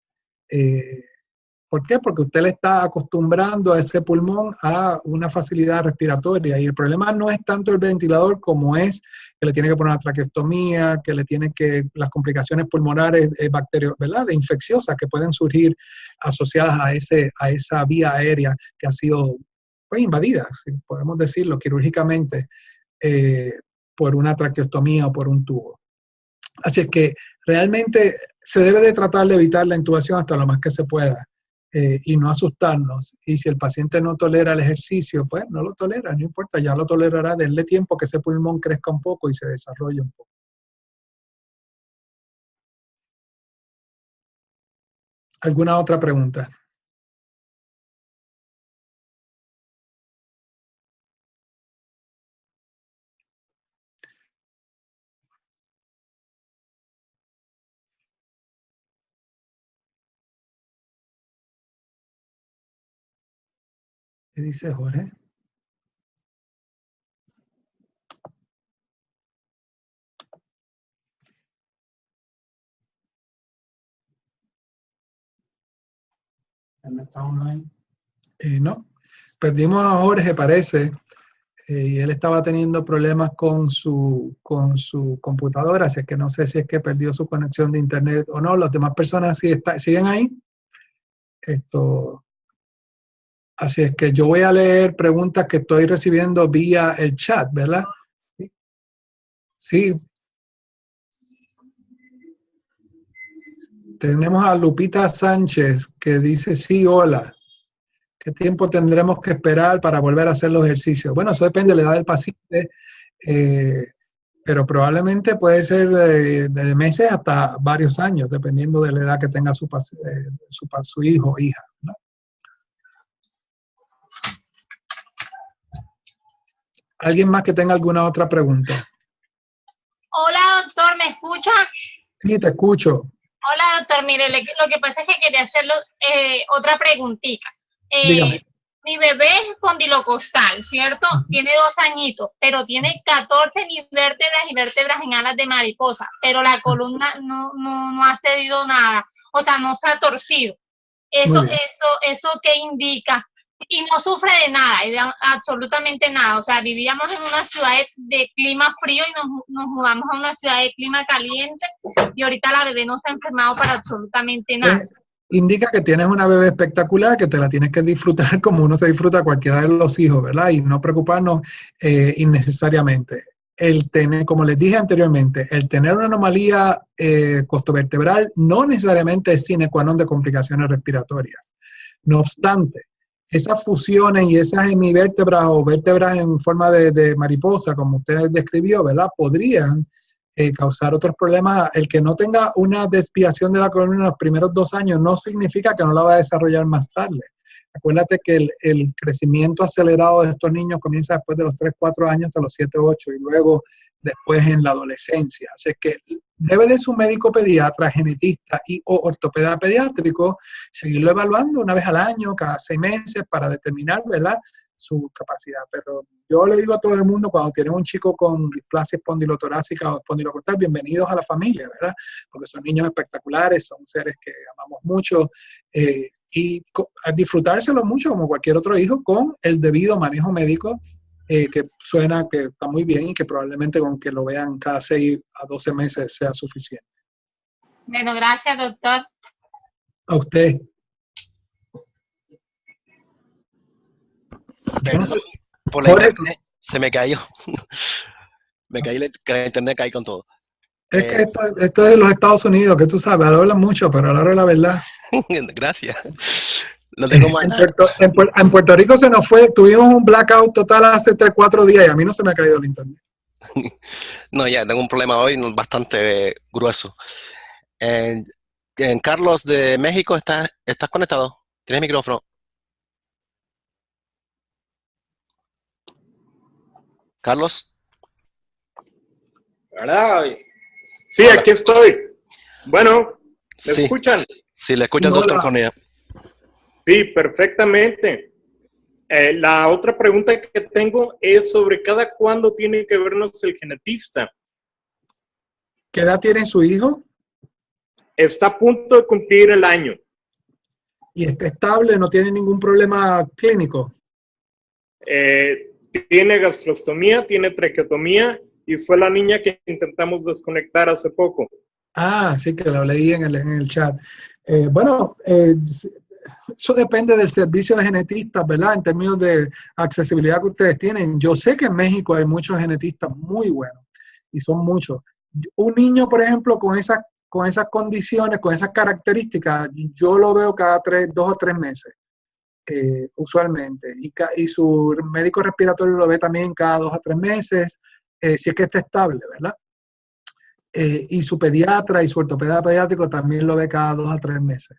¿Por qué? Porque usted le está acostumbrando a ese pulmón a una facilidad respiratoria y el problema no es tanto el ventilador como es que le tiene que poner una traqueostomía, que le tiene que, las complicaciones pulmonares ¿verdad? De infecciosas que pueden surgir asociadas a esa vía aérea que ha sido pues, invadida, si podemos decirlo quirúrgicamente, por una traqueostomía o por un tubo. Así es que realmente se debe de tratar de evitar la intubación hasta lo más que se pueda. Y no asustarnos. Y si el paciente no tolera el ejercicio, pues no lo tolera, no importa, ya lo tolerará, denle tiempo que ese pulmón crezca un poco y se desarrolle un poco. ¿Alguna otra pregunta? ¿Qué dice Jorge? ¿Está online? No. Perdimos a Jorge, parece, y él estaba teniendo problemas con su computadora, así que no sé si es que perdió su conexión de internet o no. Las demás personas siguen ahí. Así es que yo voy a leer preguntas que estoy recibiendo vía el chat, ¿verdad? Sí. Tenemos a Lupita Sánchez que dice, sí, hola. ¿Qué tiempo tendremos que esperar para volver a hacer los ejercicios? Bueno, eso depende de la edad del paciente, pero probablemente puede ser de meses hasta varios años, dependiendo de la edad que tenga su hijo o hija, ¿no? ¿Alguien más que tenga alguna otra pregunta? Hola, doctor, ¿me escucha? Sí, te escucho. Hola, doctor, mire, lo que pasa es que quería hacerle otra preguntita. Dígame. Mi bebé es espondilocostal, ¿cierto? Tiene 2 añitos, pero tiene 14 vértebras y vértebras en alas de mariposa, pero la columna no ha cedido nada, o sea, no se ha torcido. ¿Eso qué indica? Y no sufre de nada, absolutamente nada. O sea, vivíamos en una ciudad de clima frío y nos mudamos a una ciudad de clima caliente y ahorita la bebé no se ha enfermado para absolutamente nada. Indica que tienes una bebé espectacular, que te la tienes que disfrutar como uno se disfruta a cualquiera de los hijos, ¿verdad? Y no preocuparnos innecesariamente. El tener, como les dije anteriormente, el tener una anomalía costovertebral no necesariamente es sine qua non de complicaciones respiratorias. No obstante, esas fusiones y esas hemivértebras o vértebras en forma de mariposa, como usted describió, ¿verdad? Podrían causar otros problemas. El que no tenga una desviación de la columna en los primeros 2 años no significa que no la va a desarrollar más tarde. Acuérdate que el crecimiento acelerado de estos niños comienza después de los 3, 4 años hasta los 7, 8 y luego después en la adolescencia. Así que debe de su médico pediatra, genetista y o ortopeda pediátrico seguirlo evaluando una vez al año, cada 6 meses para determinar, ¿verdad?, su capacidad. Pero yo le digo a todo el mundo, cuando tienen un chico con displasia espondilotorácica o espondilocostal, bienvenidos a la familia, ¿verdad? Porque son niños espectaculares, son seres que amamos mucho, y disfrutárselo mucho como cualquier otro hijo con el debido manejo médico, que suena que está muy bien y que probablemente con que lo vean cada 6 a 12 meses sea suficiente. Bueno, gracias, doctor. A usted. Por la internet se me cayó. Me caí la internet, caí con todo. Es que esto es de los Estados Unidos, que tú sabes, hablan mucho, pero a la hora de la verdad. Gracias. No tengo más nada. En Puerto Rico se nos fue, tuvimos un blackout total hace 3, 4 días y a mí no se me ha caído el internet. No, ya, tengo un problema hoy bastante grueso. En Carlos de México, ¿estás conectado? ¿Tienes micrófono? Carlos. ¿Verdad? Sí, Hola. aquí estoy. Bueno, ¿me Sí. escuchan? Sí, le escucha el Hola. doctor Cornea. Sí, perfectamente. La otra pregunta que tengo es sobre cada cuándo tiene que vernos el genetista. ¿Qué edad tiene su hijo? Está a punto de cumplir el año. Y está estable, no tiene ningún problema clínico. Tiene gastrostomía, tiene traqueotomía y fue la niña que intentamos desconectar hace poco. Ah, sí, que lo leí en el chat. Bueno, eso depende del servicio de genetistas, ¿verdad? En términos de accesibilidad que ustedes tienen. Yo sé que en México hay muchos genetistas muy buenos, y son muchos. Un niño, por ejemplo, con esas condiciones, con esas características, yo lo veo cada 2 o 3 meses, usualmente. Y su médico respiratorio lo ve también cada 2 o 3 meses, si es que está estable, ¿verdad? Y su pediatra y su ortopeda pediátrico también lo ve cada 2 a 3 meses.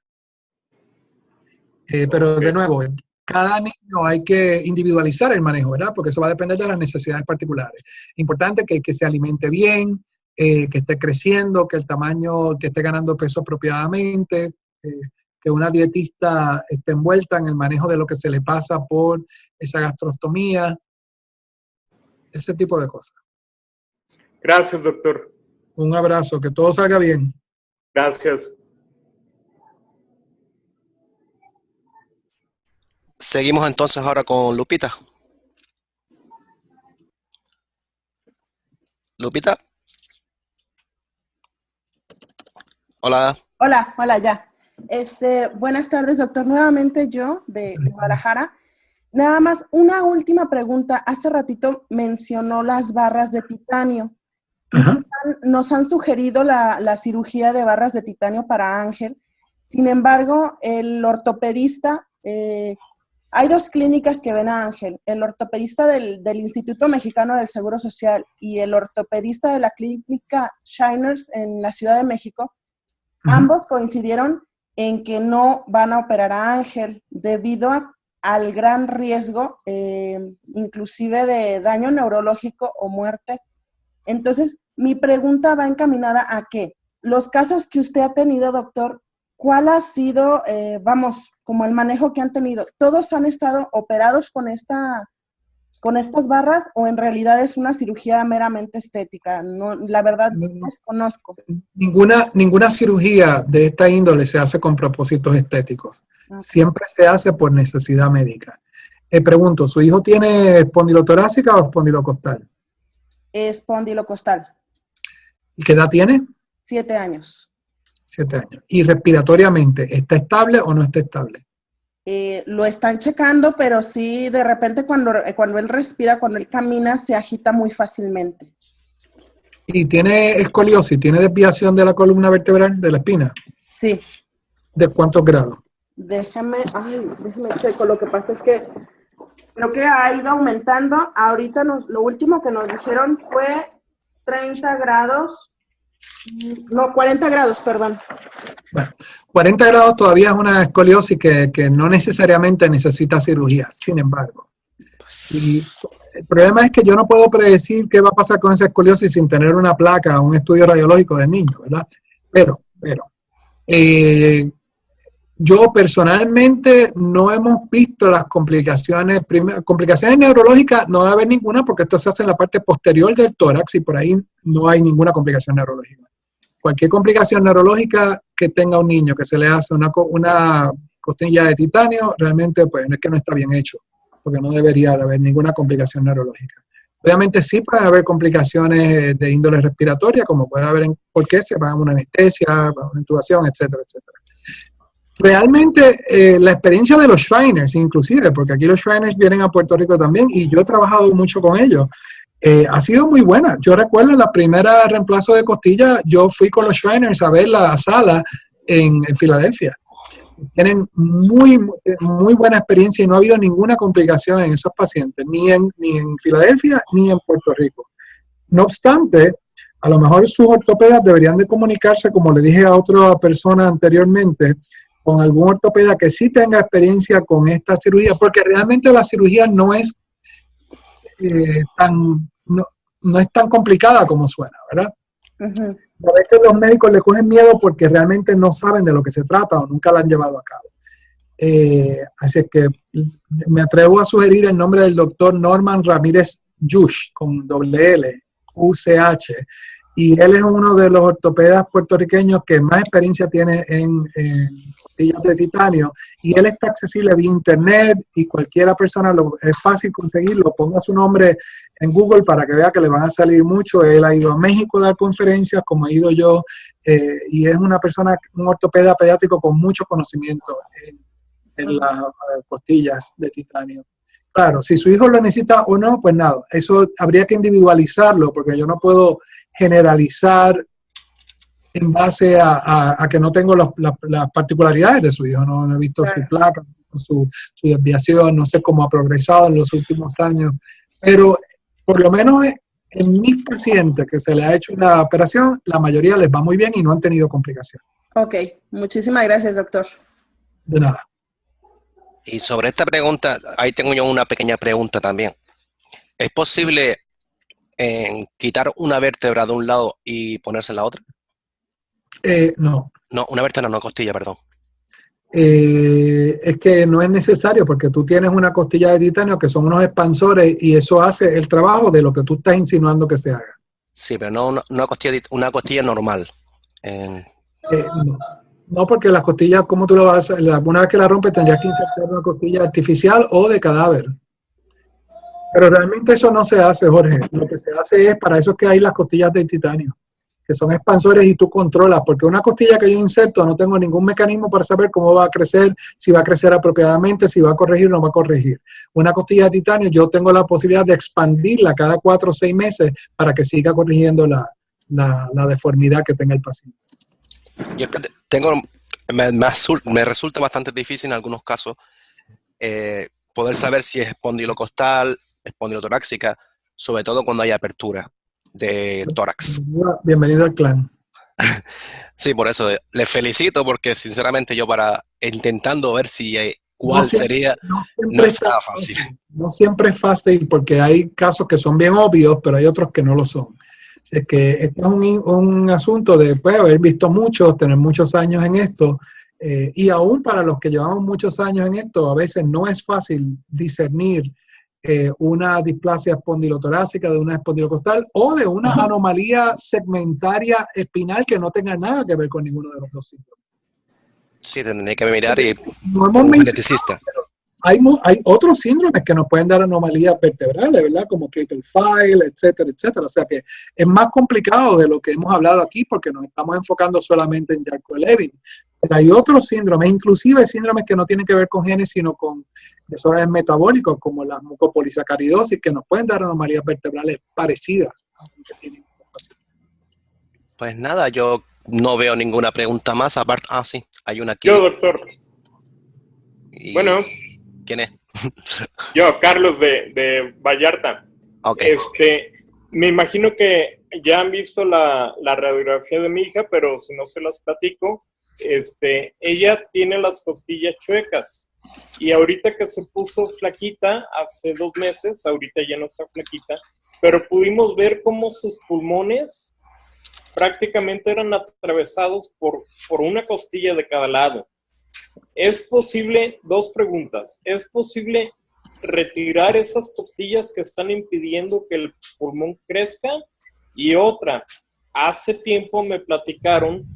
Pero de nuevo, cada niño hay que individualizar el manejo, ¿verdad? Porque eso va a depender de las necesidades particulares. Importante que se alimente bien, que esté creciendo, que el tamaño, que esté ganando peso apropiadamente, que una dietista esté envuelta en el manejo de lo que se le pasa por esa gastrostomía, ese tipo de cosas. Gracias, doctor. Un abrazo, que todo salga bien. Gracias. Seguimos entonces ahora con Lupita. Lupita. Hola. Hola, ya. Buenas tardes, doctor. Nuevamente yo, de Guadalajara. Nada más, una última pregunta. Hace ratito mencionó las barras de titanio. Ajá. Nos han sugerido la cirugía de barras de titanio para Ángel. Sin embargo, el ortopedista, hay 2 clínicas que ven a Ángel. El ortopedista del Instituto Mexicano del Seguro Social y el ortopedista de la clínica Shiners en la Ciudad de México. Ambos coincidieron en que no van a operar a Ángel debido al gran riesgo, inclusive de daño neurológico o muerte. Entonces, mi pregunta va encaminada a que los casos que usted ha tenido, doctor, ¿cuál ha sido, como el manejo que han tenido? ¿Todos han estado operados con estas barras o en realidad es una cirugía meramente estética? No, la verdad, desconozco. Ninguna cirugía de esta índole se hace con propósitos estéticos. Okay. Siempre se hace por necesidad médica. Pregunto, ¿su hijo tiene espondilotorácica o espondilocostal? Espondilocostal. ¿Y qué edad tiene? 7 años. 7 años. ¿Y respiratoriamente, está estable o no está estable? Lo están checando, pero sí, de repente cuando él respira, cuando él camina, se agita muy fácilmente. ¿Y tiene escoliosis? ¿Tiene desviación de la columna vertebral, de la espina? Sí. ¿De cuántos grados? Déjame checo. Lo que pasa es que creo que ha ido aumentando. Ahorita lo último que nos dijeron fue 30 grados. No, 40 grados, perdón. Bueno, 40 grados todavía es una escoliosis que no necesariamente necesita cirugía, sin embargo. Y el problema es que yo no puedo predecir qué va a pasar con esa escoliosis sin tener una placa o un estudio radiológico del niño, ¿verdad? Pero yo personalmente no hemos visto las complicaciones. Complicaciones neurológicas no va a haber ninguna porque esto se hace en la parte posterior del tórax y por ahí no hay ninguna complicación neurológica. Cualquier complicación neurológica que tenga un niño que se le hace una costilla de titanio, realmente pues es que no está bien hecho, porque no debería de haber ninguna complicación neurológica. Obviamente sí puede haber complicaciones de índole respiratoria, como puede haber porque se va a una anestesia, una intubación, etcétera, etcétera. Realmente la experiencia de los Shriners, inclusive, porque aquí los Shriners vienen a Puerto Rico también y yo he trabajado mucho con ellos, ha sido muy buena. Yo recuerdo la primera reemplazo de costilla, yo fui con los Shriners a ver la sala en Filadelfia. Tienen muy buena experiencia y no ha habido ninguna complicación en esos pacientes, ni en Filadelfia ni en Puerto Rico. No obstante, a lo mejor sus ortopedas deberían de comunicarse, como le dije a otra persona anteriormente, con algún ortopeda que sí tenga experiencia con esta cirugía, porque realmente la cirugía no es no es tan complicada como suena, ¿verdad? A veces los médicos le cogen miedo porque realmente no saben de lo que se trata o nunca la han llevado a cabo. Así que me atrevo a sugerir el nombre del doctor Norman Ramírez Yush, con doble L, UCH, y él es uno de los ortopedas puertorriqueños que más experiencia tiene en costillas de titanio, y él está accesible vía internet y cualquiera persona, es fácil conseguirlo, ponga su nombre en Google para que vea que le van a salir mucho. Él ha ido a México a dar conferencias, como he ido yo, y es una persona, un ortopeda pediátrico con mucho conocimiento en las costillas de titanio. Claro, si su hijo lo necesita o no, pues nada, eso habría que individualizarlo, porque yo no puedo generalizar en base a que no tengo las particularidades de su hijo, no he visto su placa, su desviación, no sé cómo ha progresado en los últimos años, pero por lo menos en mis pacientes que se les ha hecho la operación, la mayoría les va muy bien y no han tenido complicaciones. Ok, muchísimas gracias, doctor. De nada. Y sobre esta pregunta, ahí tengo yo una pequeña pregunta también. ¿Es posible quitar una vértebra de un lado y ponerse en la otra? No. No, una vértebra no, costilla, perdón. Es que no es necesario porque tú tienes una costilla de titanio que son unos expansores y eso hace el trabajo de lo que tú estás insinuando que se haga. Sí, pero no una costilla normal. No. No, porque las costillas, ¿cómo tú lo vas a hacer? Una vez que la rompes tendrías que insertar una costilla artificial o de cadáver. Pero realmente eso no se hace, Jorge. Lo que se hace es, para eso es que hay las costillas de titanio, que son expansores y tú controlas, porque una costilla que yo inserto no tengo ningún mecanismo para saber cómo va a crecer, si va a crecer apropiadamente, si va a corregir o no va a corregir. Una costilla de titanio yo tengo la posibilidad de expandirla cada 4 o 6 meses para que siga corrigiendo la deformidad que tenga el paciente. Yo me resulta bastante difícil en algunos casos poder saber si es espondilocostal, espondilotorácica, sobre todo cuando hay apertura de tórax. Bienvenido al clan. Sí, por eso le felicito porque sinceramente yo intentando ver si cuál sería, no es nada fácil. No siempre es fácil porque hay casos que son bien obvios, pero hay otros que no lo son. Es que esto es un asunto de haber visto muchos, tener muchos años en esto, y aún para los que llevamos muchos años en esto, a veces no es fácil discernir una displasia espondilotorácica de una espondilocostal o de una anomalía segmentaria espinal que no tenga nada que ver con ninguno de los dos síndromes. Sí, tendría que mirar y un geneticista. Hay otros síndromes que nos pueden dar anomalías vertebrales, ¿verdad? Como Klippel-Feil, etcétera, etcétera. O sea que es más complicado de lo que hemos hablado aquí porque nos estamos enfocando solamente en Charcot-Levin. Pero hay otros síndromes, inclusive síndromes que no tienen que ver con genes, sino con desórdenes metabólicos, como la mucopolisacaridosis, que nos pueden dar anomalías vertebrales parecidas. Pues nada, yo no veo ninguna pregunta más. Aparte, sí, hay una aquí. Yo, doctor. Bueno. ¿Quién es? Yo, Carlos de Vallarta. Okay. Me imagino que ya han visto la radiografía de mi hija, pero si no se las platico, ella tiene las costillas chuecas y ahorita que se puso flaquita, hace 2 meses, ahorita ya no está flaquita, pero pudimos ver cómo sus pulmones prácticamente eran atravesados por una costilla de cada lado. ¿Es posible, 2 preguntas, es posible retirar esas costillas que están impidiendo que el pulmón crezca? Y otra, hace tiempo me platicaron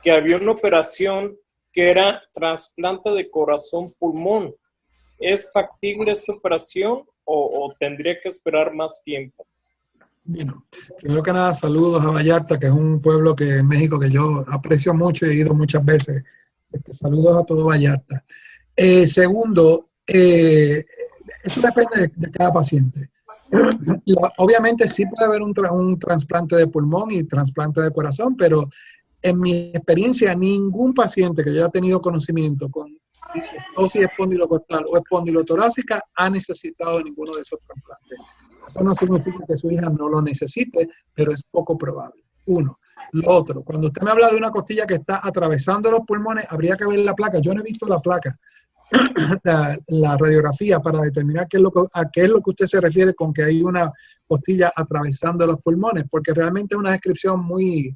que había una operación que era trasplante de corazón-pulmón. ¿Es factible esa operación o tendría que esperar más tiempo? Bueno, primero que nada, saludos a Vallarta, que es un pueblo que en México que yo aprecio mucho y he ido muchas veces. Saludos a todo Vallarta. Segundo, eso depende de cada paciente. Obviamente sí puede haber un trasplante de pulmón y trasplante de corazón, pero en mi experiencia ningún paciente que yo haya tenido conocimiento con distrosis espondilocostal o espondilotorácica ha necesitado ninguno de esos trasplantes. Eso no significa que su hija no lo necesite, pero es poco probable. Uno. Lo otro, cuando usted me habla de una costilla que está atravesando los pulmones, habría que ver la placa. Yo no he visto la placa, la radiografía, para determinar a qué es lo que usted se refiere con que hay una costilla atravesando los pulmones, porque realmente es una descripción muy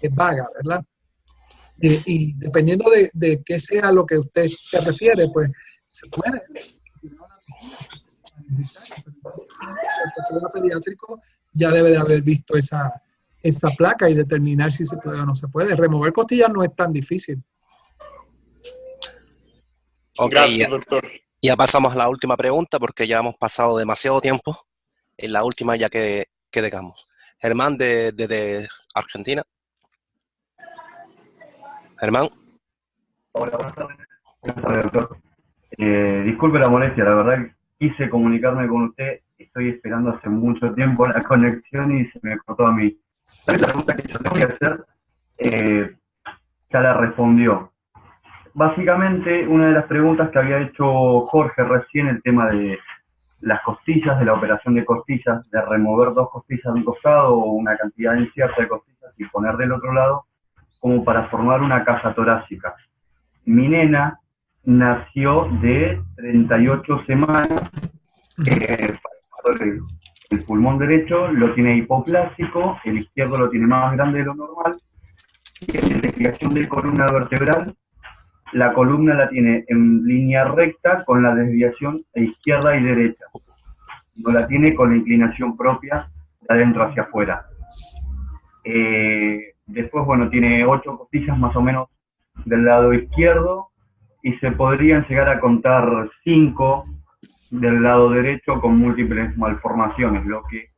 es vaga, ¿verdad? Y dependiendo de qué sea lo que usted se refiere, pues se puede. El ortopeda pediátrico ya debe de haber visto esa placa y determinar si se puede o no se puede. Remover costillas no es tan difícil. Ok, Gracias, doctor. Ya pasamos a la última pregunta porque ya hemos pasado demasiado tiempo. En la última ya que dejamos. Germán desde Argentina. Germán. Hola, buenas tardes. Buenas tardes, doctor. Disculpe la molestia, la verdad que quise comunicarme con usted. Estoy esperando hace mucho tiempo la conexión y se me cortó a mí. La pregunta que yo te voy a hacer, ya la respondió. Básicamente, una de las preguntas que había hecho Jorge recién, el tema de las costillas, de la operación de costillas, de remover 2 costillas de un costado o una cantidad incierta de costillas y poner del otro lado, como para formar una caja torácica. Mi nena nació de 38 semanas, el pulmón derecho lo tiene hipoplásico, el izquierdo lo tiene más grande de lo normal, tiene desviación de columna vertebral, la columna la tiene en línea recta con la desviación a izquierda y derecha, no la tiene con la inclinación propia de adentro hacia afuera. Después, bueno, tiene 8 costillas más o menos del lado izquierdo y se podrían llegar a contar 5 del lado derecho con múltiples malformaciones, lo que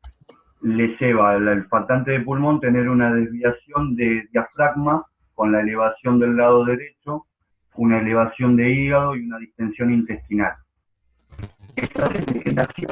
le lleva al faltante de pulmón tener una desviación de diafragma con la elevación del lado derecho, una elevación de hígado y una distensión intestinal. Esta desde que nació